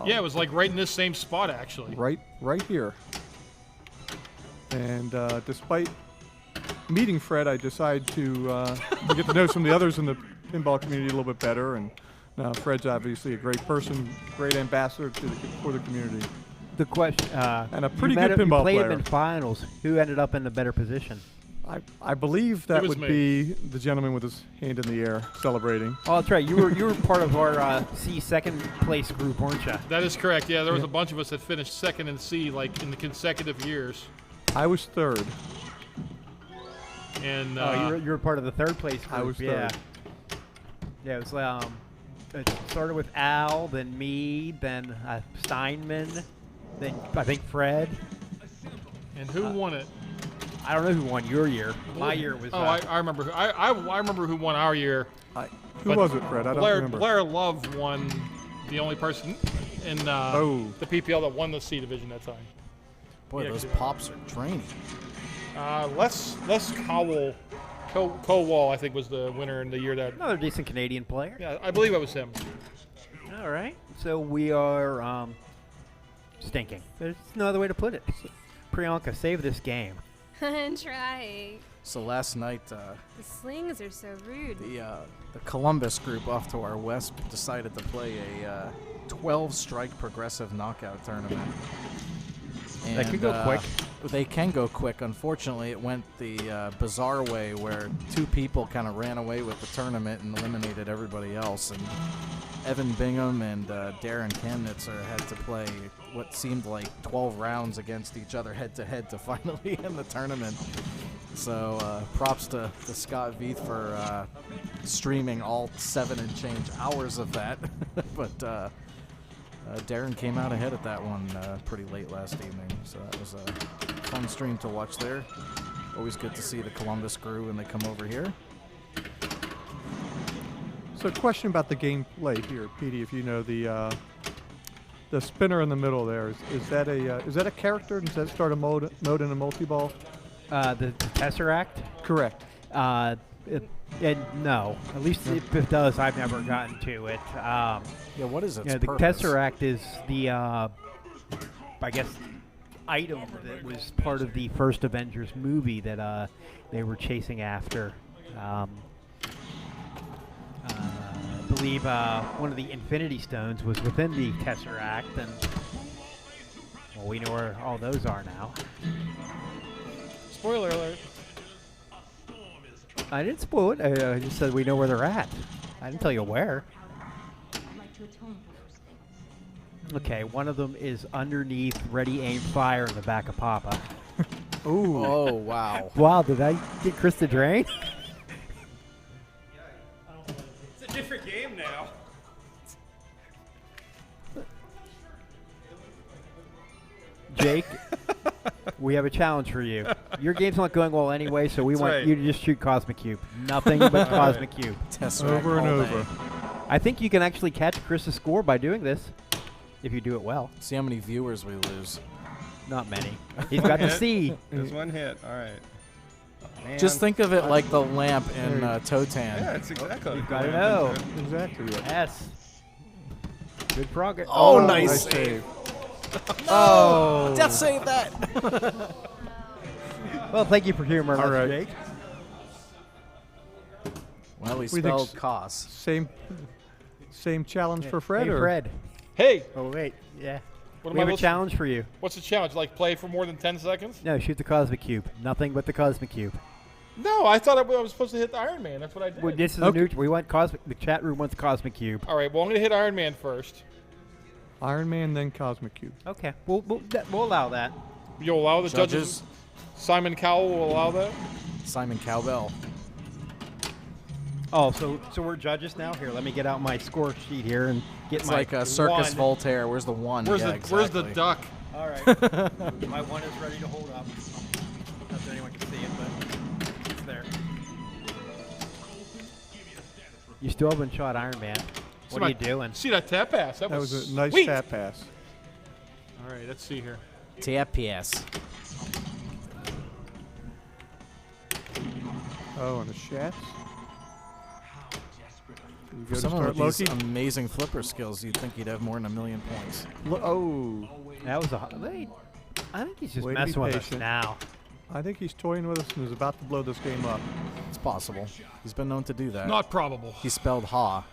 Yeah, it was like right in this same spot, actually. Right here. And despite meeting Fred, I decided to get to know some of the others in the pinball community a little bit better. And Fred's obviously a great person, great ambassador for the community. The question, and a pretty you good pinball you played player. him in finals. Who ended up in the better position? I believe that was would me. be the gentleman with his hand in the air celebrating. Oh, that's right. You were part of our C second place group, weren't you? That is correct. Yeah, there was a bunch of us that finished second in C, like in the consecutive years. I was third. And you were part of the third place group. I was yeah. third. Yeah, it was. It started with Al, then me, then Steinman, then I think Fred. and who won it? I don't know who won your year. My year was. Oh, I remember. I remember who won our year. Who But was it, Fred? I don't remember. Blair Love won the only person in the PPL that won the C division that time. Boy, Yeah, those pops are draining. Les Cowell, I think, was the winner in the year that. Another decent Canadian player. Yeah, I believe it was him. All right. So we are stinking. There's no other way to put it. Priyanka, save this game. I'm trying. So last night, The slings are so rude. the Columbus group off to our west decided to play a 12-strike progressive knockout tournament. That could go quick. They can go quick. Unfortunately, it went the bizarre way where 2 people kind of ran away with the tournament and eliminated everybody else. And Evan Bingham and Darren Kamnitzer had to play what seemed like 12 rounds against each other head-to-head to finally end the tournament. So props to Scott Veith for streaming all 7 and change hours of that. But Darren came out ahead at that one pretty late last evening, so that was a fun stream to watch there. Always good to see the Columbus crew when they come over here. So, question about the gameplay here, Petey. If you know the spinner in the middle there, is that a character? Does that start a mode in a multi-ball? The Tesseract? Correct. No. At least if it does, I've never gotten to it. Yeah, what is its the purpose? Tesseract is the, I guess, item that was part of the first Avengers movie that they were chasing after. I believe one of the Infinity Stones was within the Tesseract, and well, we know where all those are now. Spoiler alert. I didn't spoil it. I just said we know where they're at. I didn't tell you where. Okay, one of them is underneath Ready, Aim, Fire in the back of Papa. Ooh. Oh, wow. Wow, did I get Chris to drain? It's a different game now. Jake, we have a challenge for you. Your game's not going well anyway, so we That's want right. you to just shoot Cosmic Cube. Nothing but Cosmic Cube. Tesseract Over and all over. day. I think you can actually catch Chris's score by doing this, if you do it well. See how many viewers we lose. Not many. He's got the C. There's one hit. All right. Man. Just think of it like the lamp in Totan. Yeah, it's exactly. You've got to know. Exactly. Yeah. Yes. Good progress. Oh, nice Nice save. Oh. Death save that. Well, thank you for humor, All right. Jake. Well, we We think spelled s- Kos. Same challenge for Fred. Hey, or? Fred. Hey, Oh, wait. Yeah. what We am I have a listening- challenge for you. What's the challenge? Like play for more than 10 seconds? No, shoot the Cosmic Cube. Nothing but the Cosmic Cube. No, I thought I was supposed to hit the Iron Man. That's what I did. Well, this is Okay. a new. We want Cosmic. The chat room wants Cosmic Cube. All right, well, I'm going to hit Iron Man first. Iron Man, then Cosmic Cube. Okay, we'll allow that. You'll allow the judges? Judges, Simon Cowell will allow that? Simon Cowbell. Oh, so we're judges now. Here, let me get out my score sheet here and get It's my like a Circus one. Voltaire. Where's the one? Where's, Yeah, where's the exactly. duck? All right, my one is ready to hold up. Not that anyone can see it, but it's there. You still haven't shot Iron Man. What are you doing? See that tap pass? That, That was a nice sweet. tap pass. All right, let's see here. TPS. Oh, and the shots. We go For to someone start with these Loki. amazing flipper skills, you'd think he'd have more than 1 million points. Oh, That was a. Wait, I think he's just Way to be messing with us patient. now. I think he's toying with us and is about to blow this game up. It's possible. He's been known to do that. Not probable. He spelled Ha.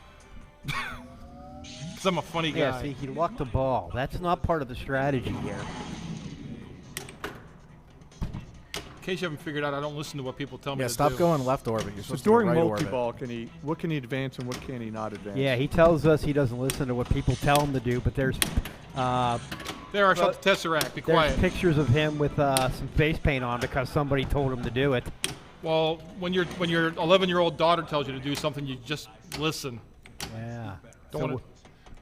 Because I'm a funny guy. Yeah, see, he walked the ball. That's not part of the strategy here. In case you haven't figured out, I don't listen to what people tell me Yeah, to stop do. going left orbit. You're So supposed to go during right orbit. multi-ball, what can he advance and what can he not advance? Yeah, he tells us he doesn't listen to what people tell him to do, but there's There, I shot the Tesseract. Be there's quiet. pictures of him with some face paint on because somebody told him to do it. Well, when your 11-year-old daughter tells you to do something, you just listen. Yeah. Don't want to.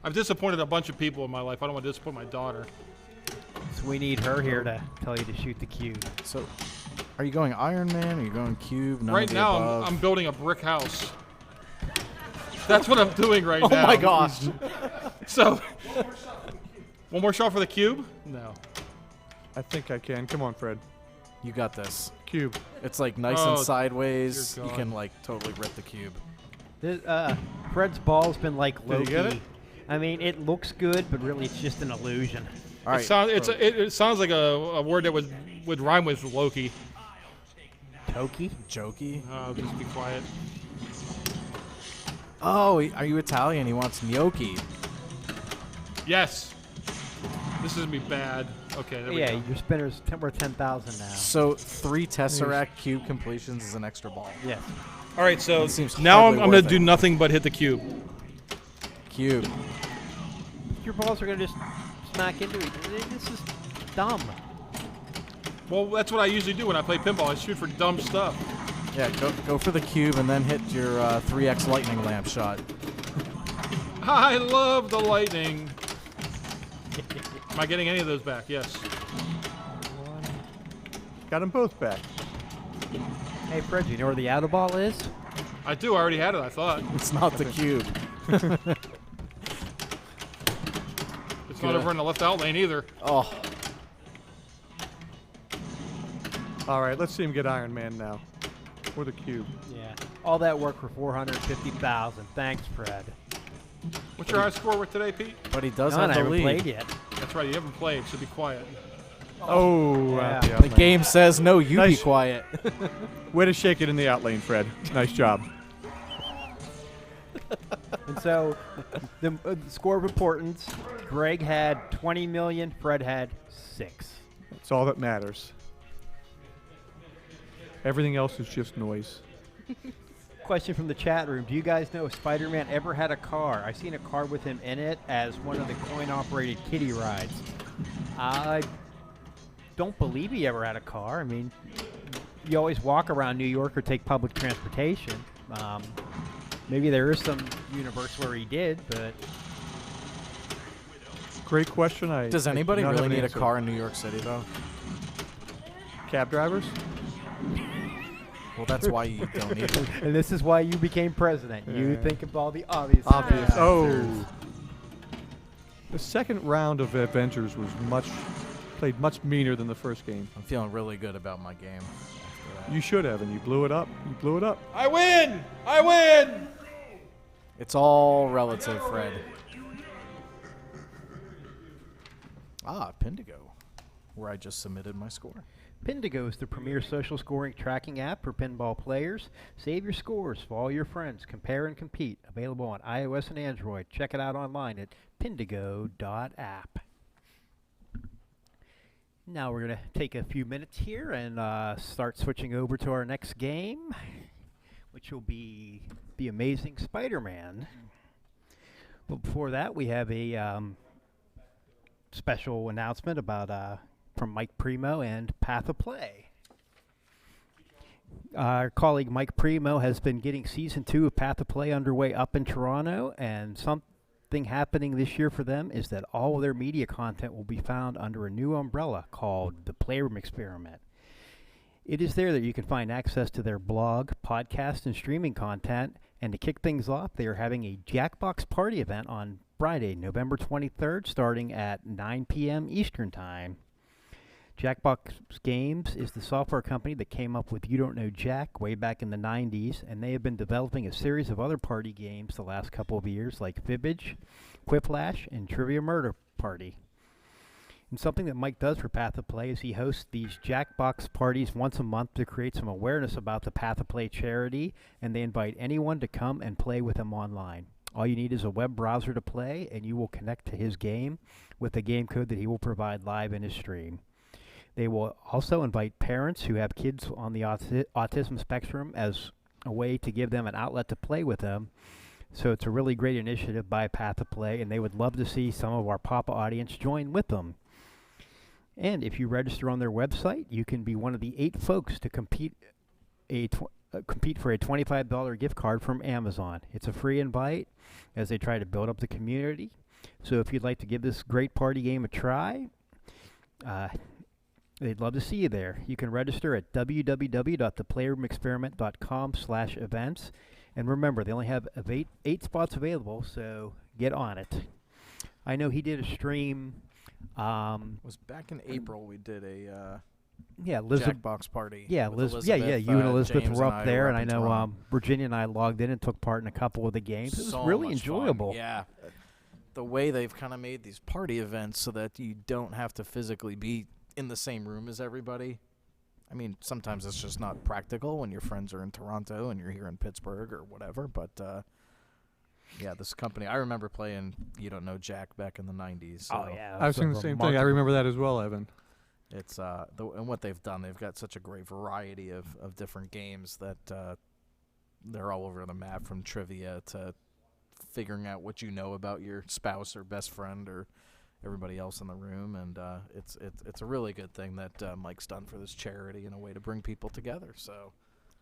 I've disappointed a bunch of people in my life. I don't want to disappoint my daughter. So we need her here to tell you to shoot the cube. So, are you going Iron Man? Are you going Cube? None Right of the now, above? I'm building a brick house. That's what I'm doing right Oh now. my gosh! So, one more shot for the cube? No. I think I can. Come on, Fred. You got this. Cube. It's like nice Oh, and sideways. dear You God. can like totally rip the cube. Fred's ball's been like Did you Loki. get it? I mean, it looks good, but really it's just an illusion. All right. It sounds like a word that would rhyme with Loki. Toki? Jokey. Just be quiet. Oh, are you Italian? He wants gnocchi. Yes. This is gonna be bad. Okay, there we Yeah, go. your spinner's worth 10,000 now. So 3 Tesseract cube completions is an extra ball. Yes. All right, so It seems now I'm hardly gonna worth do it. nothing but hit the cube. Cube. Your balls are gonna just smack into it. This is dumb. Well, that's what I usually do when I play pinball. I shoot for dumb stuff. Yeah, go for the cube and then hit your 3x lightning lamp shot. I love the lightning. Am I getting any of those back? Yes. Got them both back. Hey, Fred, you know where the outer ball is? I do. I already had it, I thought. It's not the cube. It's not over in the left out lane either. Oh, All right, let's see him get Iron Man now. Or the cube. Yeah. All that work for 450,000. Thanks, Fred. What's your high score with today, Pete? but he does None, I have the haven't lead. played yet. That's right. You haven't played, so be quiet. Oh, Yeah. out the The out lane. game says no, you Nice. be quiet. Way to shake it in the out lane, Fred. Nice job. And so, the score of importance, Greg had 20 million, Fred had 6. That's all that matters. Everything else is just noise. Question from the chat room. Do you guys know if Spider-Man ever had a car? I've seen a car with him in it as one of the coin-operated kiddie rides. I don't believe he ever had a car. I mean, you always walk around New York or take public transportation. Maybe there is some universe where he did, but Great question. Does I anybody do not have really an need a answer. car in New York City, though? Cab drivers? Well, that's why you don't need it. and this is why you became president. You Yeah. think of all the obvious. Obvious. answers. Oh. The second round of Avengers was played much meaner than the first game. I'm feeling really good about my game. after that. You should have, and you blew it up. You blew it up. I win! I win! It's all relative, Fred. Pindigo, where I just submitted my score. Pindigo is the premier social scoring tracking app for pinball players. Save your scores for all your friends. Compare and compete. Available on iOS and Android. Check it out online at pindigo.app. Now we're going to take a few minutes here and start switching over to our next game, which will be The Amazing Spider-Man. But before that, we have a special announcement about from Mike Primo and Path of Play. Our colleague Mike Primo has been getting Season 2 of Path of Play underway up in Toronto, and something happening this year for them is that all of their media content will be found under a new umbrella called the Playroom Experiment. It is there that you can find access to their blog, podcast, and streaming content, and to kick things off, they are having a Jackbox Party event on Friday, November 23rd, starting at 9 p.m. Eastern Time. Jackbox Games is the software company that came up with You Don't Know Jack way back in the 90s, and they have been developing a series of other party games the last couple of years, like Fibbage, Quiplash, and Trivia Murder Party. And something that Mike does for Path of Play is he hosts these Jackbox parties once a month to create some awareness about the Path of Play charity, and they invite anyone to come and play with him online. All you need is a web browser to play, and you will connect to his game with a game code that he will provide live in his stream. They will also invite parents who have kids on the autism spectrum as a way to give them an outlet to play with them. So it's a really great initiative by Path of Play, and they would love to see some of our Papa audience join with them. And if you register on their website, you can be one of the 8 folks to compete for a $25 gift card from Amazon. It's a free invite as they try to build up the community. So if you'd like to give this great party game a try, they'd love to see you there. You can register at www.theplayroomexperiment.com/events. And remember, they only have 8 spots available, so get on it. I know he did a stream. It was back in April we did a Yeah, Elizabeth. Jackbox party. Yeah, with yeah. You and Elizabeth James were and up I there, were and I in know Toronto. Virginia and I logged in and took part in a couple of the games. It was So really much fun. enjoyable. Yeah. The way they've kind of made these party events so that you don't have to physically be in the same room as everybody. I mean, sometimes it's just not practical when your friends are in Toronto and you're here in Pittsburgh or whatever. But, yeah, this company, I remember playing You Don't Know Jack back in the 90s. So yeah. I was thinking the same thing. I remember that as well, Evan. It's and what they've done, they've got such a great variety of different games that they're all over the map, from trivia to figuring out what you know about your spouse or best friend or everybody else in the room, and it's a really good thing that Mike's done for this charity in a way to bring people together. So,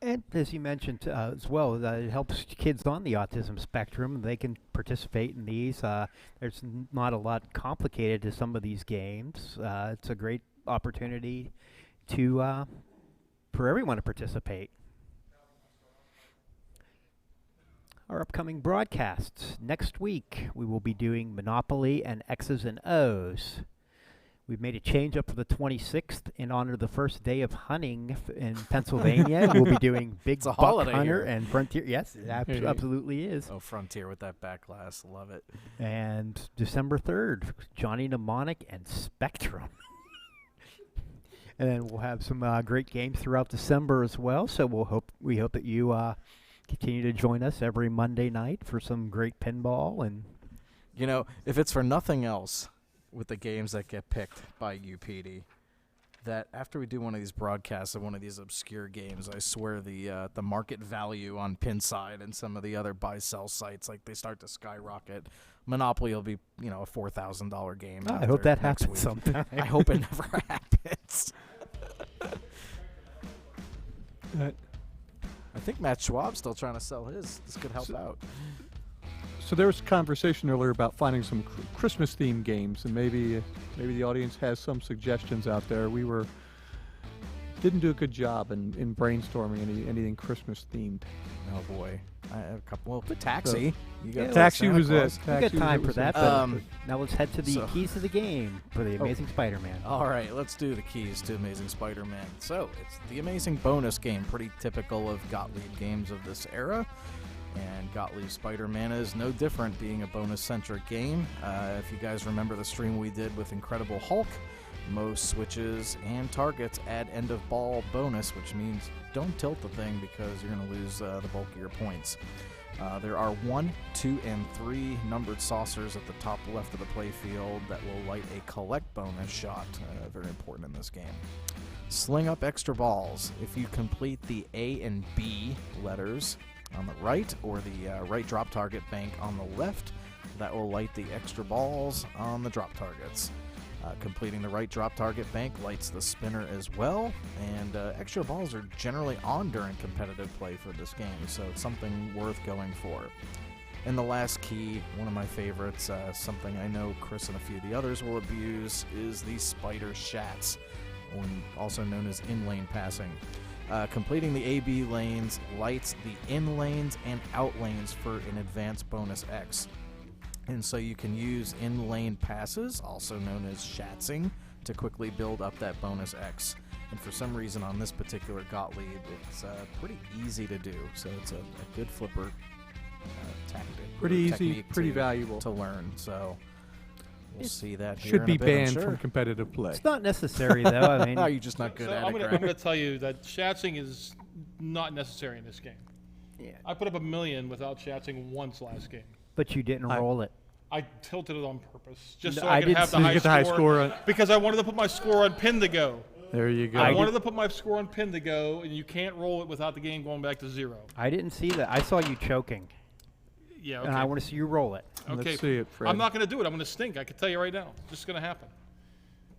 And as you mentioned as well, it helps kids on the autism spectrum. They can participate in these. There's not a lot complicated to some of these games. It's a great opportunity to for everyone to participate. Our upcoming broadcasts. Next week, we will be doing Monopoly and X's and O's. We've made a change up for the 26th in honor of the first day of hunting in Pennsylvania. We'll be doing Big It's a Buck holiday Hunter here. and Frontier. Yes, it absolutely is. oh, Frontier with that back glass, love it. And December 3rd, Johnny Mnemonic and Spectrum. And then we'll have some great games throughout December as well. So we hope that you continue to join us every Monday night for some great pinball. And You know, if it's for nothing else with the games that get picked by you, Petey, that after we do one of these broadcasts of one of these obscure games, I swear the market value on Pinside and some of the other buy-sell sites, like, they start to skyrocket. Monopoly will be, a $4,000 game. I hope that next happens week. sometime. I hope it never happens. I think Matt Schwab's still trying to sell his. This could help out. So there was conversation earlier about finding some Christmas-themed games, and maybe the audience has some suggestions out there. We didn't do a good job in brainstorming anything Christmas-themed. Oh boy, I have a couple. Well, the Taxi. You got Taxi Santa was Claus. it. we got time for that. But now let's head to the so- keys to the game for the Amazing Spider-Man. All right, let's do the keys to Amazing Spider-Man. So it's the Amazing Bonus game, pretty typical of Gottlieb games of this era. And Gottlieb Spider-Man is no different, being a bonus-centric game. If you guys remember the stream we did with Incredible Hulk, most switches and targets add end-of-ball bonus, which means don't tilt the thing because you're going to lose the bulk of your points. There are 1, 2, and 3 numbered saucers at the top left of the playfield that will light a collect bonus shot, very important in this game. Sling up extra balls. If you complete the A and B letters on the right, or the right drop target bank on the left, that will light the extra balls on the drop targets. Completing the right drop target bank lights the spinner as well, and extra balls are generally on during competitive play for this game, so it's something worth going for. And the last key, one of my favorites, something I know Chris and a few of the others will abuse, is the spider shats, also known as in-lane passing. Completing the A-B lanes lights the in lanes and out lanes for an advanced bonus X. And so you can use in-lane passes, also known as shatzing, to quickly build up that bonus X. And for some reason on this particular Gottlieb, it's pretty easy to do. So it's a good flipper tactic. Pretty easy, technique pretty to valuable. to learn. So we'll see that here Should in be a bit, I'm banned sure. from competitive play. It's not necessary, though. I mean, Are you just not good So at I'm it, going Greg? to tell you that shatzing is not necessary in this game. yeah. I put up $1 million without shatzing once last game. But you didn't roll it. I tilted it on purpose, just No, so I I could didn't have the see- high, You get the high score on- because I wanted to put my score on Pindigo. There you go. I wanted to put my score on Pindigo, and you can't roll it without the game going back to 0. I didn't see that. I saw you choking, Yeah, and I okay. want to see you roll it. Okay, Let's see it, Fred. I'm not going to do it. I'm going to stink. I can tell you right now. It's just going to happen.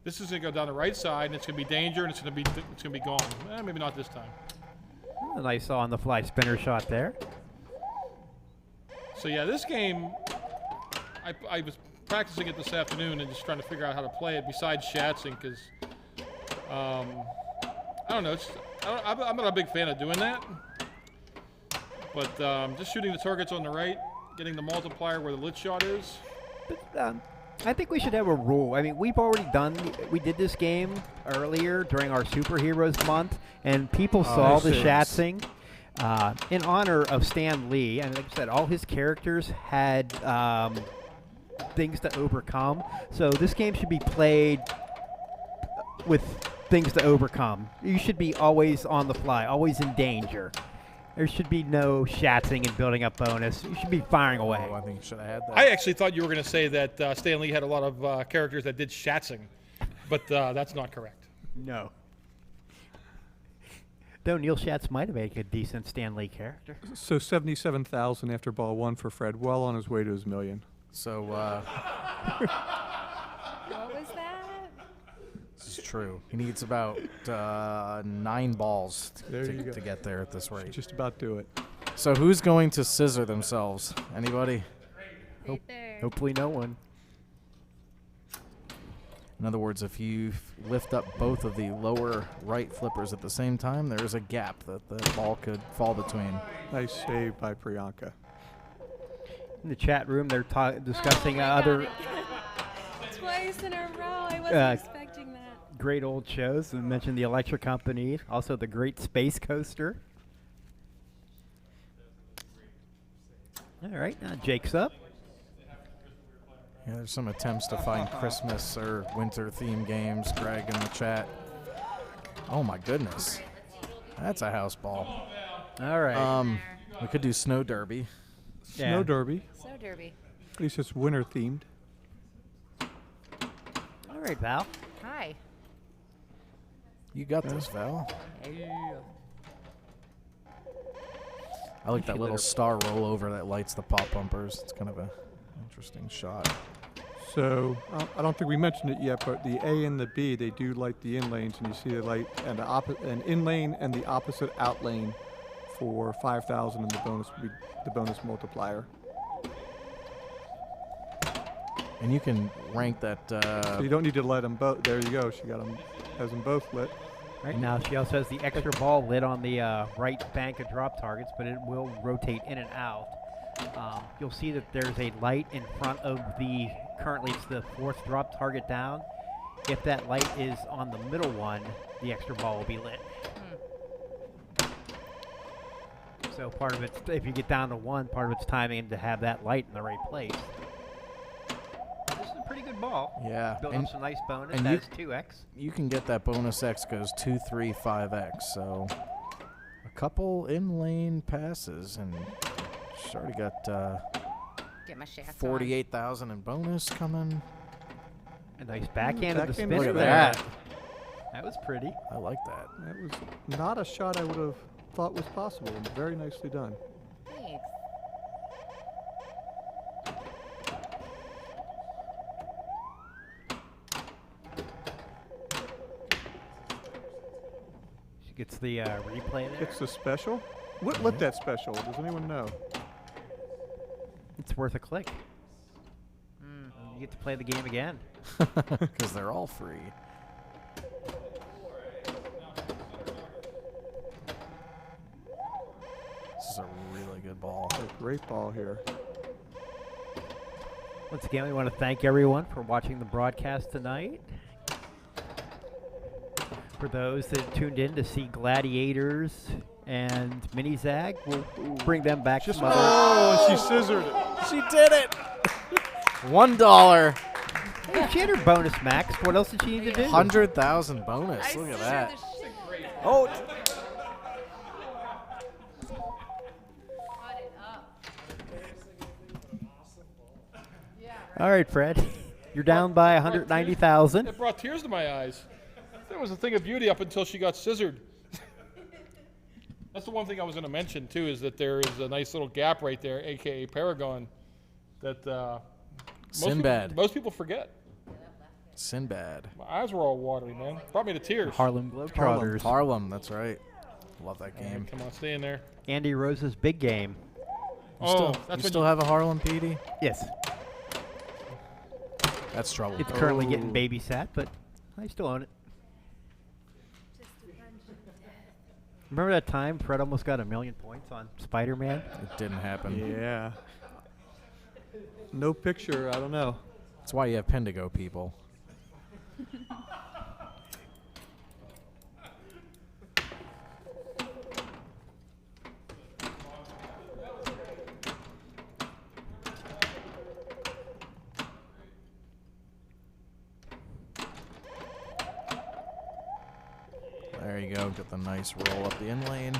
This is going to go down the right side, and it's going to be danger, and it's going to be gone. Maybe not this time. A nice on-the-fly spinner shot there. So yeah, this game, I was practicing it this afternoon and just trying to figure out how to play it besides shatzing, because I don't know. I'm not a big fan of doing that, but just shooting the targets on the right, getting the multiplier where the lit shot is. But I think we should have a rule. I mean, we did this game earlier during our Superheroes Month, and people saw the Shatzing. In honor of Stan Lee, and like I said, all his characters had things to overcome. So this game should be played with things to overcome. You should be always on the fly, always in danger. There should be no shatzing and building up bonus. You should be firing away. Oh, I think you should have had that. I actually thought you were going to say that Stan Lee had a lot of characters that did shatzing, but that's not correct. No. Though Neil Schatz might have made a decent Stan Lee character. So 77,000 after ball 1 for Fred. Well on his way to his million. So, What was that? this is true. He needs about 9 balls to get there at this rate. Just about do it. So who's going to scissor themselves? Anybody? Right there. Hopefully no one. In other words, if you lift up both of the lower right flippers at the same time, there is a gap that the ball could fall between. Nice save by Priyanka. In the chat room, they're discussing my other God. Twice in a row. I wasn't expecting that. great old shows. We mentioned the Electric Company, also the Great Space Coaster. All right, now Jake's up. Yeah, there's some attempts to find Christmas or winter theme games, Greg, in the chat. Oh my goodness. That's a house ball. All right. We could do Snow Derby. Yeah. Snow Derby. So derby. At least it's winter themed. All right, Val. Hi. You got this, Val. I like that little star rollover that lights the pop bumpers. It's kind of a interesting shot. So I don't think we mentioned it yet, but the A and the B, they do light the in lanes, and you see the light and an in lane and the opposite out lane for 5,000, and the bonus would be the bonus multiplier. And you can rank that. So you don't need to light them both. There you go. She got them, has them both lit. Right now, she also has the extra ball lit on the right bank of drop targets, but it will rotate in and out. You'll see that there's a light in front of currently it's the 4th drop target down. If that light is on the middle one, the extra ball will be lit. So part of it, if you get down to 1, part of it's timing to have that light in the right place. This is a pretty good ball. Yeah. Build up some nice bonus. and That's 2x. You can get that bonus X goes 2, 3, 5X. So a couple in lane passes, and she's already got Get my shafts 48,000 in bonus coming. A nice backhand of the Backhand spinner Look at there. that. That was pretty. I like that. That was not a shot I would have thought was possible. Very nicely done. on. Thanks. She gets the replay there. It's the special. What lit that special? Does anyone know? It's worth a click. You get to play the game again. Because they're all free. This is a really good ball. A great ball here. Once again, we want to thank everyone for watching the broadcast tonight. For those that tuned in to see Gladiators and Mini Zag, we'll bring them back some other. Oh, and she scissored it. She did it! $1. Hey, she had her bonus max. What else did she need to do? 100,000 bonus. Look at that. Oh, All right, Fred. You're down by 190,000. It brought tears to my eyes. That was a thing of beauty up until she got scissored. That's the one thing I was going to mention, too, is that there is a nice little gap right there, a.k.a. Paragon, that Sinbad. most people forget. Sinbad. My eyes were all watery, man. Brought me to tears. Harlem Globetrotters. Harlem, that's right. Love that game. Come on, stay in there. Andy Rose's big game. Oh, You that's still have a Harlem PD? Yes. That's trouble. It's currently getting babysat, but I still own it. Remember that time Fred almost got 1,000,000 points on Spider-Man? It didn't happen. Yeah. No picture. I don't know. That's why you have Pindigo people. There you go. Get the nice roll up the in lane.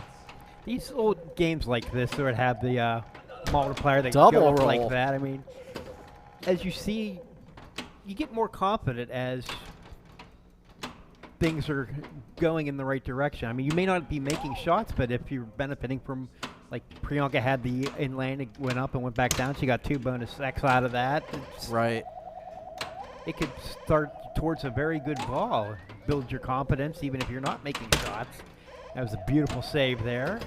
These old games like this sort of have the multiplier that Double go up roll. like that. I mean, as you see, you get more confident as things are going in the right direction. I mean, you may not be making shots, but if you're benefiting from, like Priyanka had the in lane, it went up and went back down. She got 2 bonus X out of that. Right. It could start towards a very good ball. Build your confidence even if you're not making shots. That was a beautiful save there.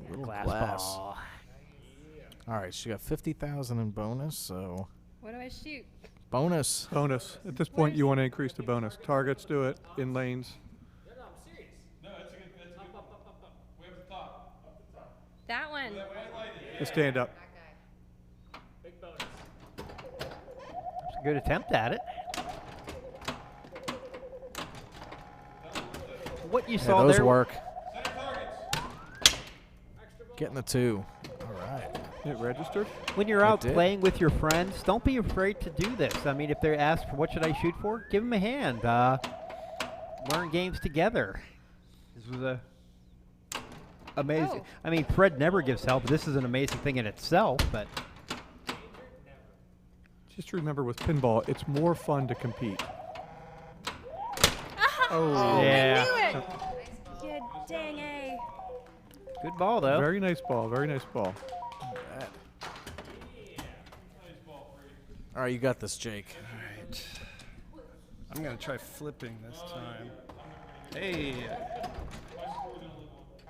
Little Glass glass. ball. All right, she got 50,000 in bonus, so What do I shoot? bonus. Bonus. At this point, you want to increase the bonus. Targets do it in lanes. That one. Just stand up. It's a good attempt at it. What you Yeah, saw those there work. Getting the 2. All right. It registered. when you're out did. playing with your friends, don't be afraid to do this. I mean, if they ask for what should I shoot for, give them a hand. Learn games together. This was a amazing. Oh. I mean, Fred never gives help. This is an amazing thing in itself, but Just remember with pinball, it's more fun to compete. Oh, yeah. I knew it. Yeah, dang A. Good ball though. Very nice ball. Very nice ball. All right, you got this, Jake. Alright. I'm gonna try flipping this time. Hey.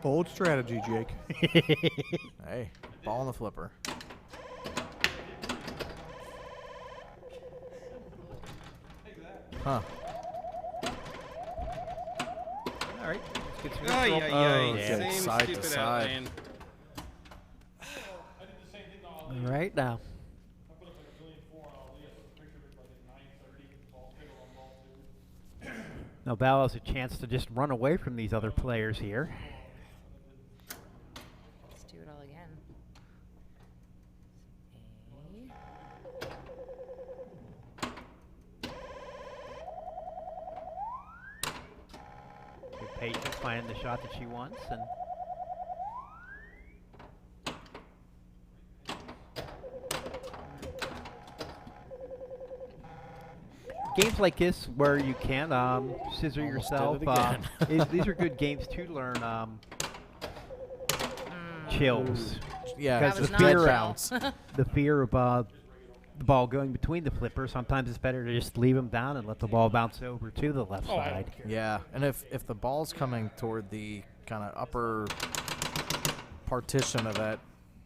Bold strategy, Jake. Hey, ball on the flipper. Huh. All right. Let's get some Ay, control. ay, Oh, ay. yeah. Good. Same Side to stupid side. outline. All right now. Now Val has a chance to just run away from these other players here. Let's do it all again. Good patience, finding the shot that she wants, and games like this where you can scissor Almost yourself. did it again. These are good games to learn chills. Yeah, That Because was the not fear chill. out, the fear of the ball going between the flippers. Sometimes it's better to just leave them down and let the ball bounce over to the left Oh, I side. don't care. Yeah, and if the ball's coming toward the kind of upper partition of that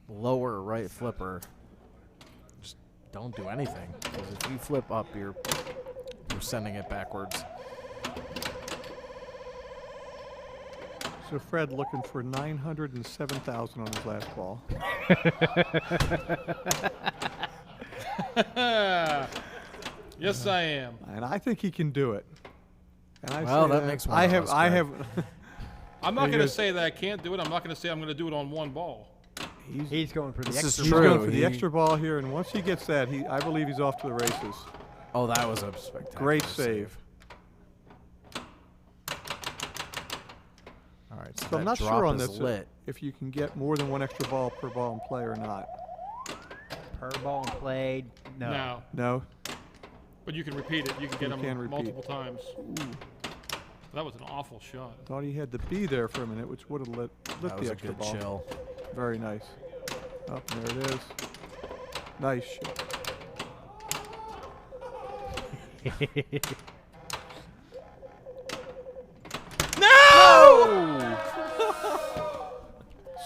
lower right flipper, just don't do anything. Because if you flip up, you're sending it backwards. So Fred looking for 907,000 on his last ball. Yes, I am. And I think he can do it. And I Well, say that makes one I of have. us, I Greg. have. I'm not There you going to go. say that I can't do it. I'm not going to say I'm going to do it on one ball. He's going for the This is extra He's ball. true. going for the He- extra ball here, and once he gets that, I believe he's off to the races. Oh, that was a spectacular Great save. All right, so So I'm that not drop sure on is this lit. if you can get more than one extra ball per ball and play or not. Per ball and played. No. Now, No. but you can repeat it. You can get You them can repeat. multiple times. That was an awful shot. Thought he had the B there for a minute, which would have lit That the was a extra good ball. chill. Very nice. Up there it is. Nice shot.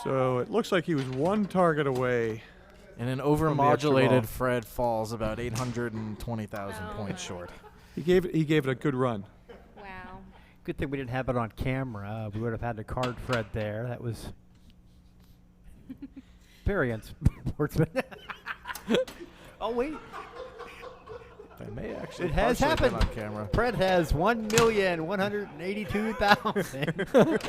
So it looks like he was one target away. And an the extra ball. overmodulated Fred falls about 820,000 points short. He gave it a good run. Wow. Good thing we didn't have it on camera. We would have had to card Fred there. That was very unsportsman. Oh wait, That may actually it has partially happened. been on camera. Fred has 1,182,000.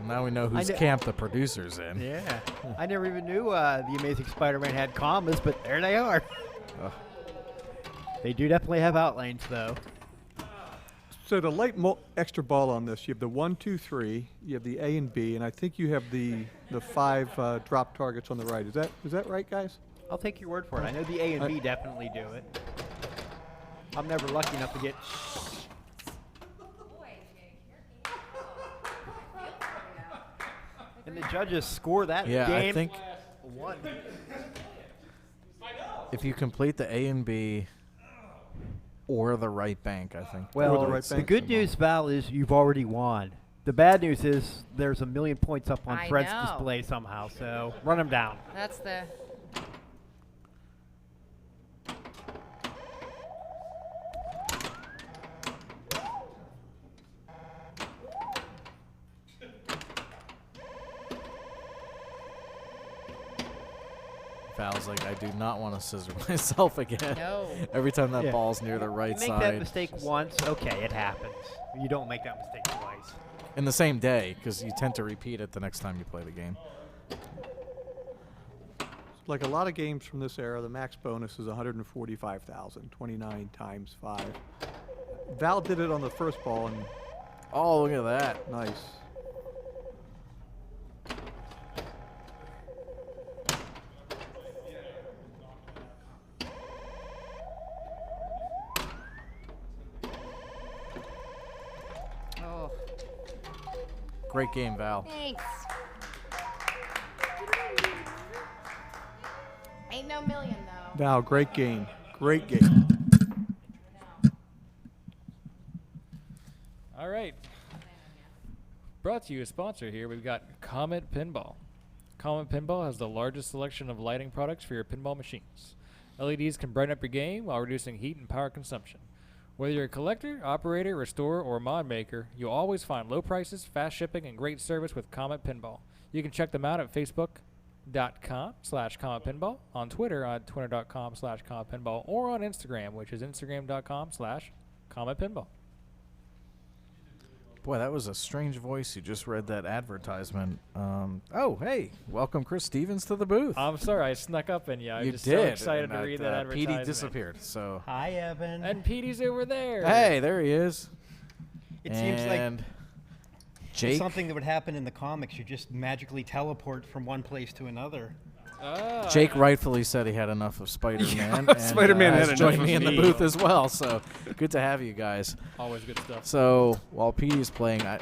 Now we know whose camp the producer's in. Yeah, I never even knew the Amazing Spider-Man had commas, but there they are. Ugh. They do definitely have outlines, though. So the light extra ball on this, you have the 1, 2, 3, you have the A and B, and I think you have the 5 drop targets on the right. Is that right, guys? I'll take your word for it. I know the A and B definitely do it. I'm never lucky enough to get. And the judges score that Yeah, game. I think 1. if you complete the A and B or the right bank, I think. Well, right the bank. good news, Val, is you've already won. The bad news is there's 1 million points up on I Fred's know. display somehow, so run him down. That's the. Val's like, I do not want to scissor myself again. No. Every time that Yeah. ball's near the right You make side. that mistake once, okay, it happens. You don't make that mistake twice. In the same day, because you tend to repeat it the next time you play the game. Like a lot of games from this era, the max bonus is 145,000, 29 times 5. Val did it on the first ball, and Oh, look at that. nice. Oh, Great game, Val. thanks. Ain't no million though. Val, great game. Great game. All right. Brought to you a sponsor here. We've got Comet Pinball. Comet Pinball has the largest selection of lighting products for your pinball machines. LEDs can brighten up your game while reducing heat and power consumption. Whether you're a collector, operator, restorer, or mod maker, you'll always find low prices, fast shipping, and great service with Comet Pinball. You can check them out at facebook.com/cometpinball, on Twitter at twitter.com/cometpinball, or on Instagram, which is instagram.com/cometpinball. Boy, that was a strange voice who just read that advertisement. Oh, hey, welcome Chris Stevens to the booth. I'm sorry, I snuck up in you. I'm you just did. so excited and to read that advertisement. Petey disappeared, so. Hi, Evan. And Petey's over there. Hey, there he is. It seems like And it's Jake. something that would happen in the comics. You just magically teleport from one place to another. Jake rightfully said he had enough of Spider-Man. and, Spider-Man has had joined enough me of in the me. booth as well. So good to have you guys. Always good stuff. So while Petey's playing, I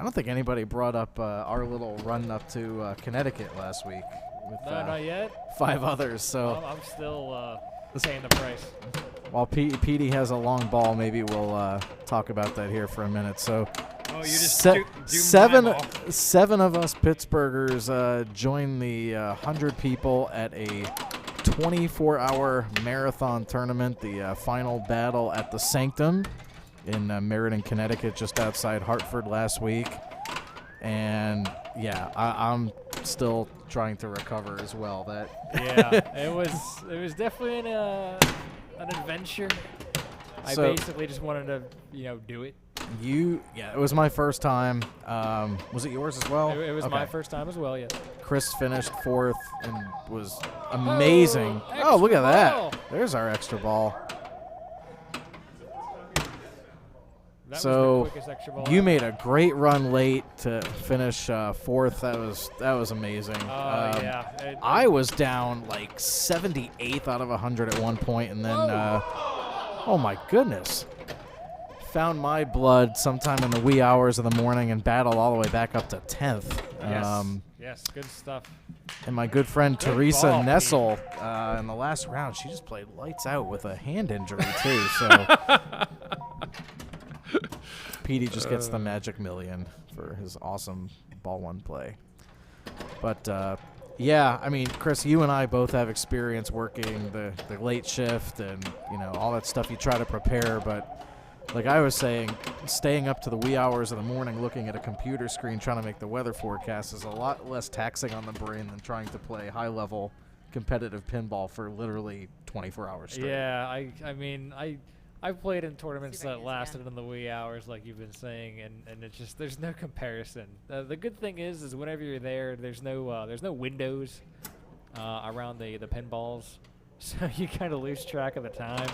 don't think anybody brought up our little run up to Connecticut last week with No, not yet. 5 others. So I'm still paying the price. while Petey has a long ball, maybe we'll talk about that here for a minute. So. Oh, you just seven of us Pittsburghers joined the 100 people at a 24-hour marathon tournament, the final battle at the Sanctum in Meriden, Connecticut, just outside Hartford last week. And yeah, I'm still trying to recover as well. Yeah, it was definitely an adventure. I So- basically just wanted to do it. Yeah, it was my first time. Was it yours as well? It was my Okay. first time as well. Yes. Chris finished 4th and was amazing. Oh, Oh, look at extra ball. that. There's our extra ball. That So, was the quickest extra ball. You made a great run late to finish 4th. That was amazing. Oh yeah. I was down like 78th out of 100 at one point, and then oh my goodness, found my blood sometime in the wee hours of the morning and battled all the way back up to 10th. Yes, good stuff. And my good friend Good Teresa ball, Nessel, in the last round, she just played lights out with a hand injury too. So Petey just gets the magic million for his awesome ball one play. But Yeah, I mean, Chris, you and I both have experience working the late shift and, all that stuff you try to prepare. But like I was saying, staying up to the wee hours of the morning looking at a computer screen trying to make the weather forecast is a lot less taxing on the brain than trying to play high-level competitive pinball for literally 24 hours straight. Yeah, I mean, I've played in tournaments that lasted in the wee hours, like you've been saying, and it's just there's no comparison. The good thing is whenever you're there, there's no windows around the pinballs, so you kind of lose track of the time.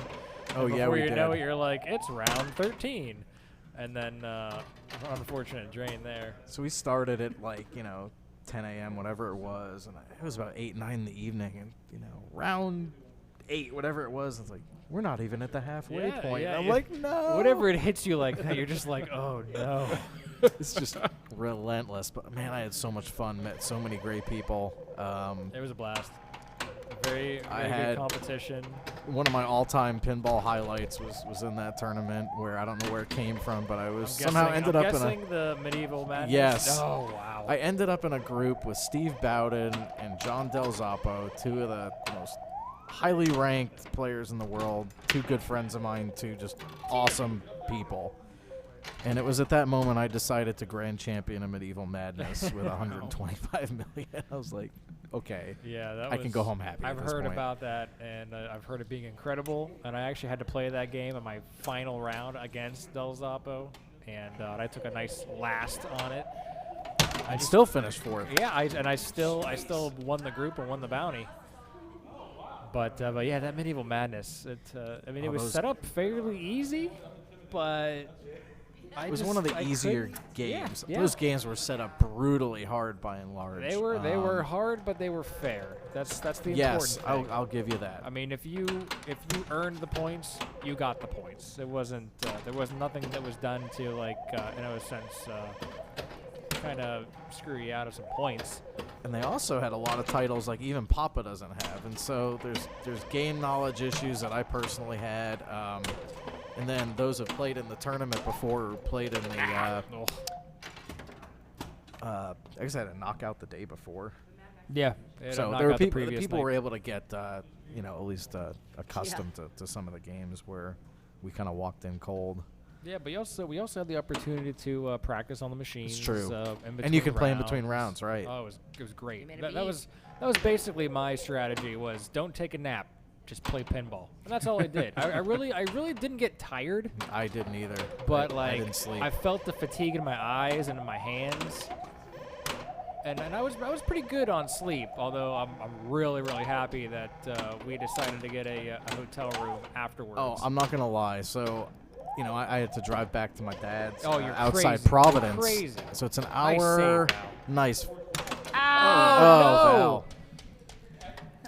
Oh yeah, before you know it, you're like, it's round 13, and then unfortunate drain there. So we started at 10 a.m. whatever it was, and it was about 8, 9 in the evening, and round 8, whatever it was, it's like, we're not even at the halfway point. Yeah, I'm like, no. Whenever it hits you like that, you're just like, oh no. It's just relentless. But man, I had so much fun. Met so many great people. It was a blast. Very good competition. One of my all-time pinball highlights was in that tournament where I don't know where it came from, but I was I'm guessing the Medieval Madness. Yes. Oh wow. I ended up in a group with Steve Bowden and John Del Zoppo, two of the most highly ranked players in the world, two good friends of mine, two just awesome people. And it was at that moment I decided to grand champion a Medieval Madness with 125 million. I was like, okay, yeah, I can go home happy. I've heard about that, and I've heard it being incredible. And I actually had to play that game in my final round against Del Zoppo, and I took a nice last on it. I still finished fourth. Yeah, I still won the group and won the bounty. But yeah, that Medieval Madness. It was set up fairly easy, but it was one of the easier games. Yeah. Those games were set up brutally hard by and large. They were hard, but they were fair. That's the important yes, thing. I'll give you that. I mean, if you earned the points, you got the points. It wasn't there was nothing that was done to in a sense kind of screw you out of some points. And they also had a lot of titles like even Papa doesn't have, and so there's game knowledge issues that I personally had. And then those who played in the tournament before or played in the I guess I had a knockout the day before. Yeah. So there were people were able to get at least accustomed to some of the games where we kind of walked in cold. Yeah, but we also had the opportunity to practice on the machines. It's true. And you can play in between rounds, right? Oh, it was great. That was basically my strategy was don't take a nap. Just play pinball, and that's all I did. I really didn't get tired. I didn't either. But I didn't sleep. I felt the fatigue in my eyes and in my hands, and I was pretty good on sleep. Although I'm really happy that we decided to get a hotel room afterwards. Oh, I'm not gonna lie. So, I had to drive back to my dad's you're outside crazy. Providence. You're crazy. So it's an hour. Nice. Ow. Val.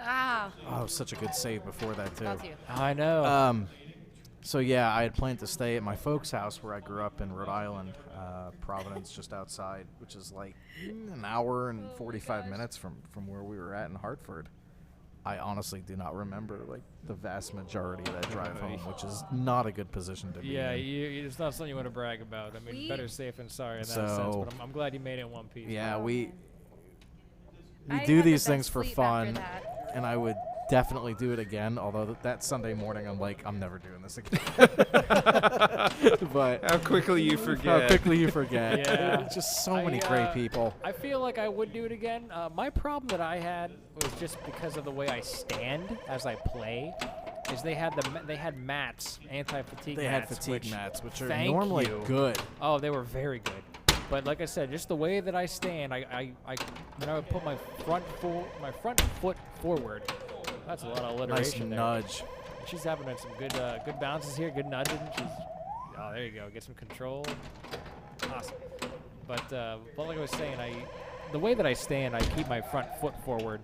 Ah. Oh, such a good save before that too. That's you. I know. So yeah, I had planned to stay at my folks' house where I grew up in Rhode Island, Providence, just outside, which is like an hour and 45 minutes from where we were at in Hartford. I honestly do not remember the vast majority of that drive home, which is not a good position to be yeah, in. it's not something you want to brag about. I mean, better safe than sorry in that sense. But I'm glad you made it in one piece. Yeah, we I do had the these best things for sleep fun. after that. And I would definitely do it again, although that Sunday morning I'm like, I'm never doing this again. But How quickly you forget. how quickly you forget. Yeah. It's just so many great people. I feel like I would do it again. My problem that I had was just because of the way I stand as I play. Is they had mats, anti-fatigue mats. They had fatigue mats, which are thank normally you. good. Oh, they were very good. But like I said, just the way that I stand, I when I would put my front foot forward. That's a lot of alliteration there. Nice nudge. She's having some good bounces here, good nudging. Oh, there you go. Get some control. Awesome. But like I was saying, the way that I stand, I keep my front foot forward,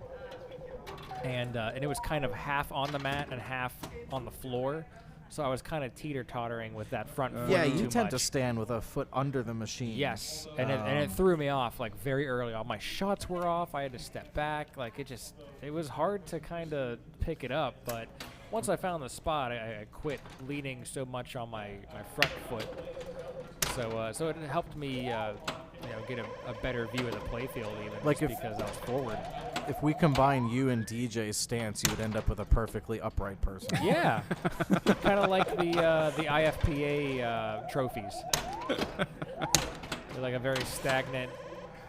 and it was kind of half on the mat and half on the floor. So I was kind of teeter-tottering with that front foot. Yeah, you too tend much. to stand with a foot under the machine. Yes, and it threw me off very early. All my shots were off. I had to step back. It was hard to kind of pick it up. But once I found the spot, I quit leaning so much on my front foot. So it helped me get a better view of the playfield even Like because I was forward. if we combine you and DJ's stance, you would end up with a perfectly upright person. Yeah, kind of like the IFPA trophies. They're like a very stagnant,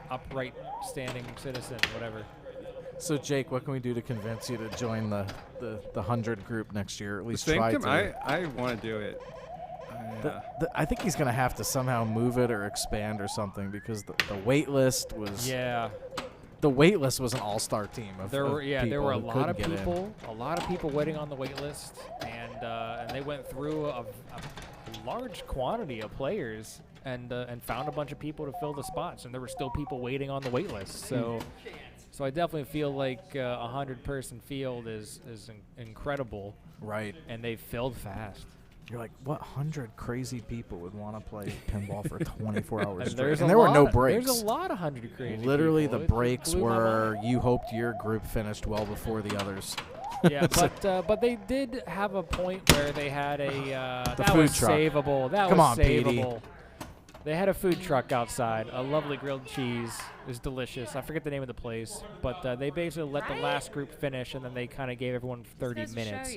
upright, standing citizen, whatever. So Jake, what can we do to convince you to join the 100 group next year? At least try to. I want to do it. I think he's going to have to somehow move it or expand or something because the wait list was. Yeah. The wait list was an all-star team. There were a lot of people waiting on the wait list, and they went through a large quantity of players and found a bunch of people to fill the spots, and there were still people waiting on the wait list. So I definitely feel like a 100-person field is incredible. Right. And they filled fast. You're like, what 100 crazy people would want to play pinball for 24 hours straight? And there were no breaks. There's a lot of 100 crazy Literally, people. the breaks were you hoped your group finished well before the others. Yeah, but they did have a point where they had a the that food was truck. savable. That Come was on, savable. Petey. They had a food truck outside, a lovely grilled cheese. It was delicious. I forget the name of the place, but they basically let the last group finish, and then they kind of gave everyone 30 minutes.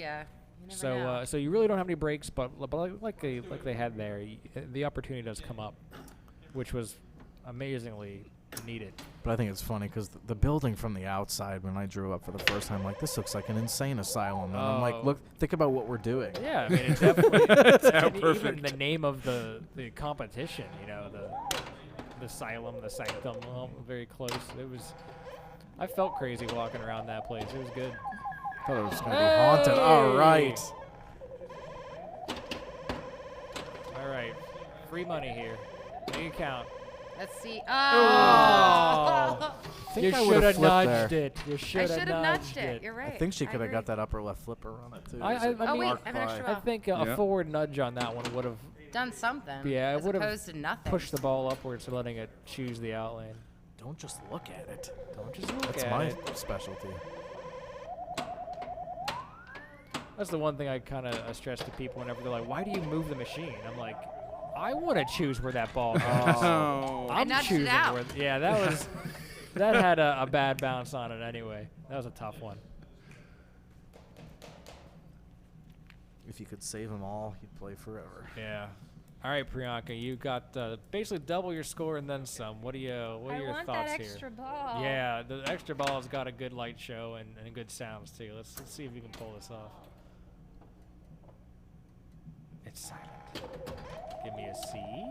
So you really don't have any breaks, but like they had there, the opportunity does come up, which was amazingly needed. But I think it's funny because the building from the outside, when I drove up for the first time, like, this looks like an insane asylum. And I'm like, look, think about what we're doing. Yeah, I mean, it's definitely perfect. even the name of the competition, the asylum, the sanctum, very close. I felt crazy walking around that place. It was good. I thought it was going to be haunted. All right. All right. Free money here. Make it count. Let's see. Oh. You I should would've have flipped nudged there. it. You I should should have have nudged nudged it. You're right. I think she could have agree. got that upper left flipper on it, too. I Oh, mean, wait, I have an extra I ball. think a forward nudge on that one would have Done something. Yeah, it as would have opposed to nothing. pushed the ball upwards to letting it choose the outlane. Don't just look at it. Don't just look That's at my it. specialty. That's the one thing I kind of stress to people whenever they're like, "Why do you move the machine?" I'm like, "I want to choose where that ball goes." Oh. I I'm nudged it choosing out. where. Yeah, that was that had a bad bounce on it anyway. That was a tough one. If you could save them all, you'd play forever. Yeah. All right, Priyanka, you got basically double your score and then some. What are your want thoughts that here? extra ball. Yeah, the extra ball's got a good light show and good sounds too. Let's see if you can pull this off. It's silent. Give me a C.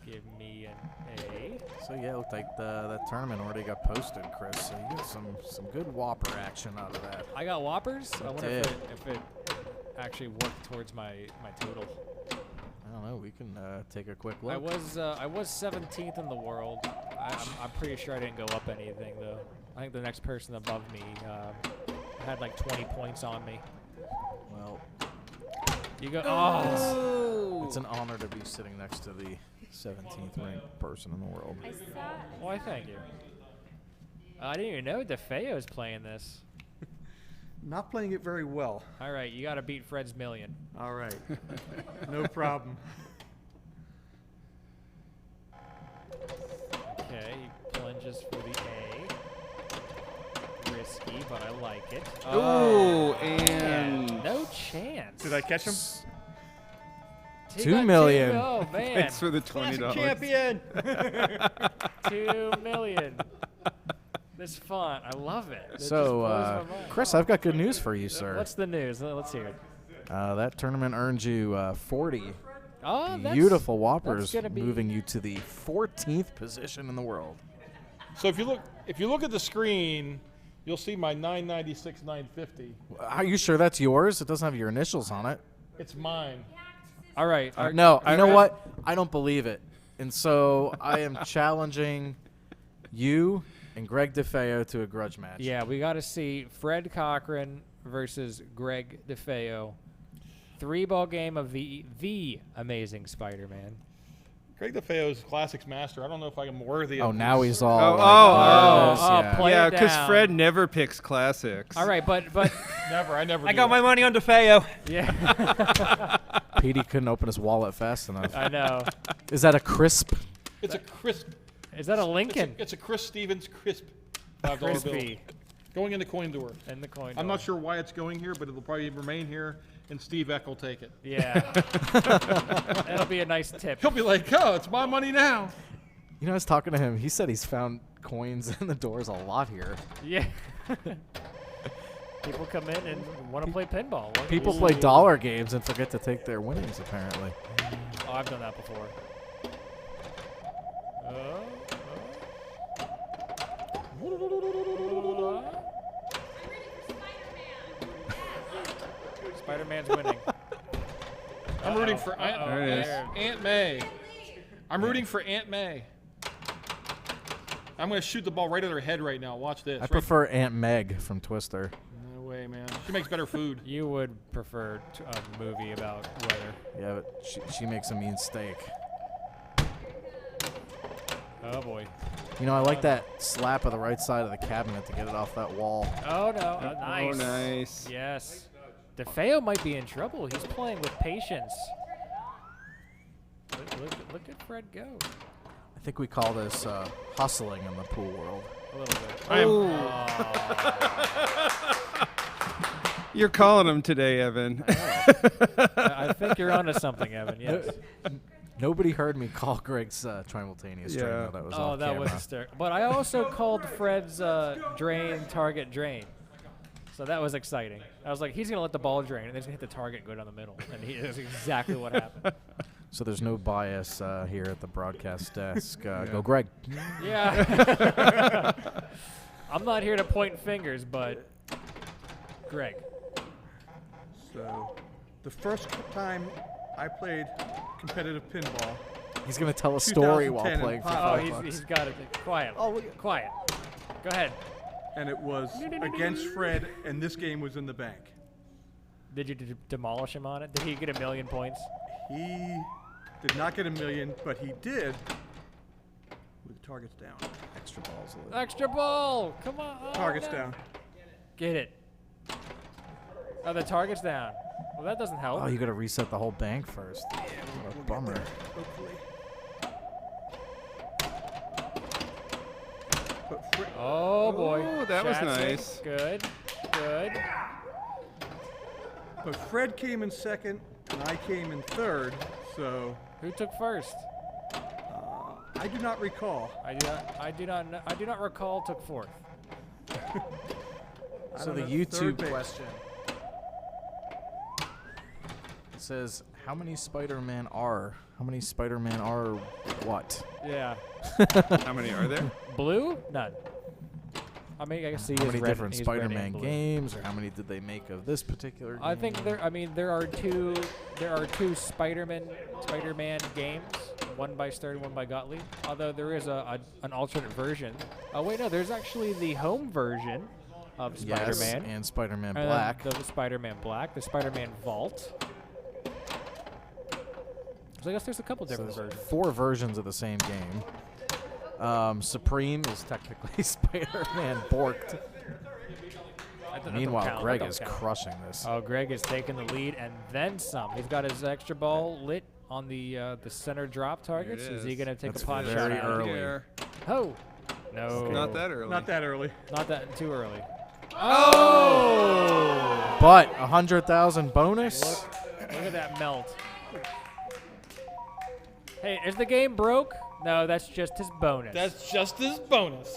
Give me an A. So yeah, it looked like that tournament already got posted, Chris. So you got some good Whopper action out of that. I got Whoppers. I wonder did. if it actually worked towards my total. I don't know. We can take a quick look. I was 17th in the world. I'm pretty sure I didn't go up anything though. I think the next person above me had like 20 points on me. Well, You go. it's an honor to be sitting next to the 17th ranked person in the world. I saw. Why, thank you. I didn't even know DeFeo's playing this. Not playing it very well. All right, you got to beat Fred's million. All right. No problem. Okay, he plunges for the A. Risky, but I like it. Oh, man, and no chance. Did I catch him? He 2 got million. two. Oh man, thanks for the $20. Champion! 2 million. This font, I love it. It just So, blows my mind. Chris, I've got good news for you, sir. What's the news? Let's hear it. That tournament earned you 40 Oh, that's beautiful Whoppers, gonna be- moving you to the 14th position in the world. So if you look at the screen, you'll see my 996 950. Are you sure that's yours? It doesn't have your initials on it. It's mine. All right. No, you know what? I don't believe it. And so I am challenging you and Greg DeFeo to a grudge match. Yeah, we got to see Fred Cochran versus Greg DeFeo. 3-ball game of the Amazing Spider-Man. Greg DeFeo's Classics Master. I don't know if I'm worthy Oh, of now this. he's all. play yeah, it because down. Fred never picks classics. All right, but I never. I do got my that. money on DeFeo. yeah, Petey couldn't open his wallet fast enough. I know. Is that a crisp? It's a crisp. Is that a Lincoln? It's a Chris Stevens crisp $5 bill. Crispy. Going in the coin door. In the coin. I'm not sure why it's going here, but it'll probably remain here, and Steve Eck will take it. Yeah. That'll be a nice tip. He'll be like, oh, it's my money now. You know, I was talking to him. He said he's found coins in the doors a lot here. Yeah. People come in and want to play pinball. People play dollar games and forget to take their winnings, apparently. Oh, I've done that before. Spider-Man's winning. I'm rooting for There it is. Aunt May. I'm rooting for Aunt May. I'm going to shoot the ball right at her head right now. Watch this. I prefer Aunt Meg from Twister. No way, man. She makes better food. You would prefer a movie about weather. Yeah, but she makes a mean steak. Oh, boy. You know, I like that slap of the right side of the cabinet to get it off that wall. Oh, no. Nice. Oh, nice. Yes. DeFeo might be in trouble. He's playing with patience. Look at Fred go. I think we call this hustling in the pool world. A little bit. You're calling him today, Evan. I think you're onto something, Evan. Yes. Nobody heard me call Greg's simultaneous drain. Yeah. Though. That was Oh, off that was camera. hysterical. But I also called Fred's drain target drain. So that was exciting. I was like, he's going to let the ball drain, and then he's going to hit the target and go down the middle. And that's exactly what happened. So there's no bias here at the broadcast desk. Go Greg. Yeah. I'm not here to point fingers, but Greg. So, the first time I played competitive pinball, He's going to tell a story while 2010 playing for in Oh, $5. he's got it. Quiet. Quiet. Go ahead. and it was against Fred, and this game was in the bank. Did you demolish him on it? Did he get 1,000,000 points? He did not get 1,000,000, but he did with the targets down. Extra balls. Extra ball! Come on. Oh, Targets no. down. Get it. Oh, the target's down. Well, that doesn't help. Oh, you got to reset the whole bank first. What a bummer. Hopefully. Oh, boy. Ooh, that was Shatsing. nice. Good. Good. But Fred came in second, and I came in third, so Who took first? I do not recall. I do not recall took fourth. So the know, YouTube third base. question says, how many Spider-Man are? How many Spider-Man are what? Yeah. How many are there? Blue? None. I mean, I guess he How is many red, different he's red and Spider-Man blue. games, or how many did they make of this particular game? I think there are two Spider-Man games, one by Stern, one by Gottlieb. Although there is an alternate version. Oh wait, no, there's actually the home version of Yes, Spider-Man. and Spider-Man And Black. then the Spider-Man Black, the Spider-Man Vault. So I guess there's a couple So different there's versions. 4 versions of the same game. Supreme is technically Spider-Man Borked. That don't Meanwhile, count, that Greg don't is count. crushing this. Oh, Greg is taking the lead and then some. He's got his extra ball lit on the center drop targets. Is he is. going to take That's a pot shot very out? early. Here. Oh, no. Not that early. Not that early. Not that too early. Oh! But 100,000 bonus. Look at that melt. Hey, is the game broke? No, that's just his bonus. That's just his bonus.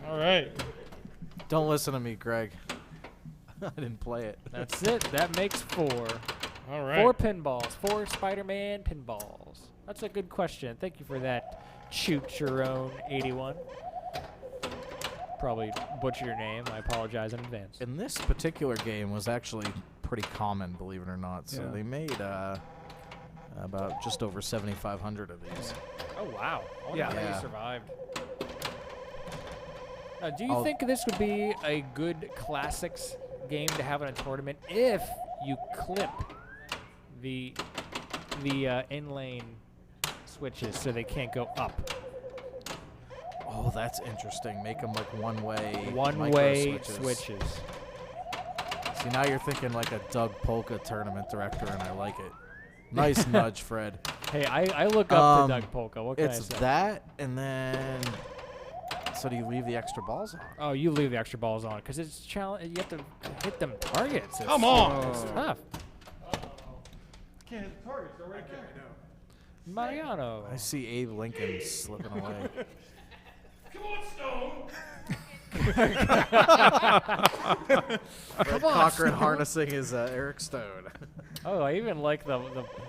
All right. Don't listen to me, Greg. I didn't play it. That's it. That makes 4. All right. 4 pinballs. 4 Spider-Man pinballs. That's a good question. Thank you for that, Choot-Your-Own81. Probably butchered your name. I apologize in advance. And this particular game was actually pretty common, believe it or not. So Yeah. they made about just over 7,500 of these. Oh, wow. I wonder how Yeah. you survived. Now, do you I'll- think this would be a good classics game to have in a tournament if you clip the in-lane switches so they can't go up? Oh, that's interesting. Make them like one-way One-way switches. switches. See, now you're thinking like a Doug Polka tournament director, and I like it. Nice nudge, Fred. Hey, I look up to Um, Doug Polka. What can I It's say? that, and then So do you leave the extra balls on? Oh, you leave the extra balls on because it's challenge. You have to hit them targets. Come on. It's tough. Can't hit the targets. They're right there. Mariano. I see Abe Lincoln slipping away. Come on, Stone. Fred Cochran harnessing his Eric Stone. Oh, I even like the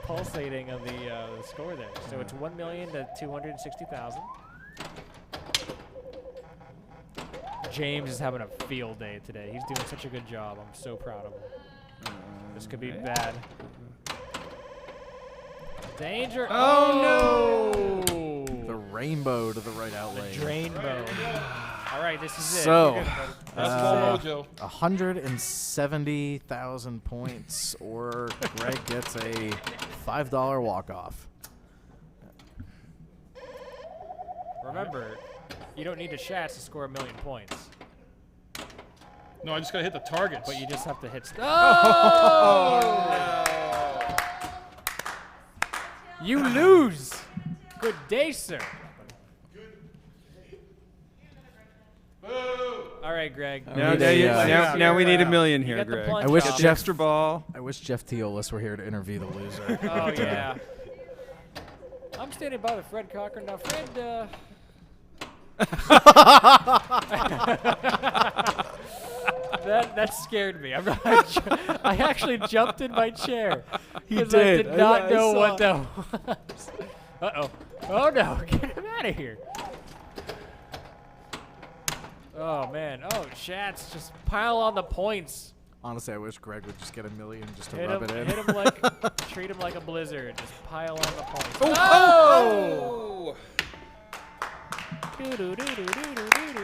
pulsating of the score there. So it's 1,000,000 to 260,000. James is having a field day today. He's doing such a good job. I'm so proud of him. This could be bad. Danger! Oh, no! The rainbow to the right outlay. The drainbow. All right, this is So, it. That's Uh, ball mojo. 170,000 points, or Greg gets a $5 walk-off. Remember, you don't need the shots to score 1,000,000 points, No, I just gotta hit the targets. but you just have to hit. You lose. Good day, sir. All right, Greg. Now, need a, now we need a million You here, got the Greg. plunge I wish off. Jeff- Extra ball. I wish Jeff Teolis were here to interview the loser. Oh yeah. I'm standing by with Fred Cochran now. Fred, that scared me. I actually jumped in my chair because I did. did not I know saw what that was. Uh-oh. Oh no, get him out of here. Oh man. Oh, Shats, just pile on the points. Honestly, I wish Greg would just get a million just to Hit rub him, it in. hit him like, treat him like a blizzard. Just pile on the points. Oh! Doo-doo-doo-doo-doo-doo-doo.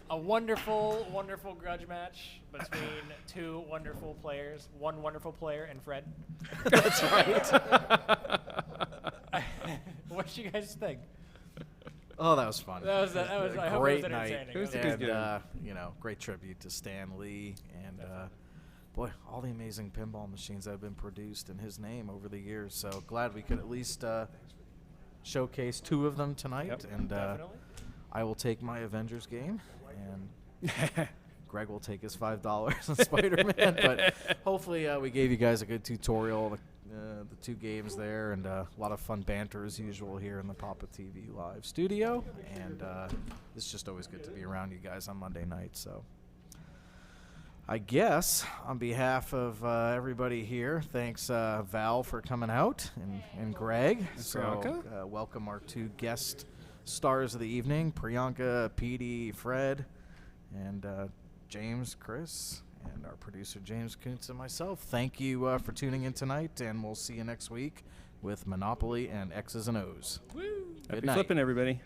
A wonderful, wonderful grudge match between two wonderful players. One wonderful player and Fred. That's right. What did you guys think? Oh, that was fun. That was I hope it Great was night. entertaining. It was a And, good game. you know, great tribute to Stan Lee and, boy, all the amazing pinball machines that have been produced in his name over the years. So glad we could at least showcase two of them tonight. Yep. And Definitely. I will take my Avengers game, and Greg will take his $5 on Spider-Man. But hopefully we gave you guys a good tutorial, the two games there, and a lot of fun banter as usual here in the PAPAtv live studio. And it's just always good to be around you guys on Monday night. So I guess on behalf of everybody here, thanks Val for coming out and Greg. Priyanka. Welcome our two guest stars of the evening, Priyanka, Petey, Fred, and James, Chris, and our producer James Kuntz and myself. Thank you for tuning in tonight, and we'll see you next week with Monopoly and X's and O's. Woo! Good Happy night. flipping, everybody.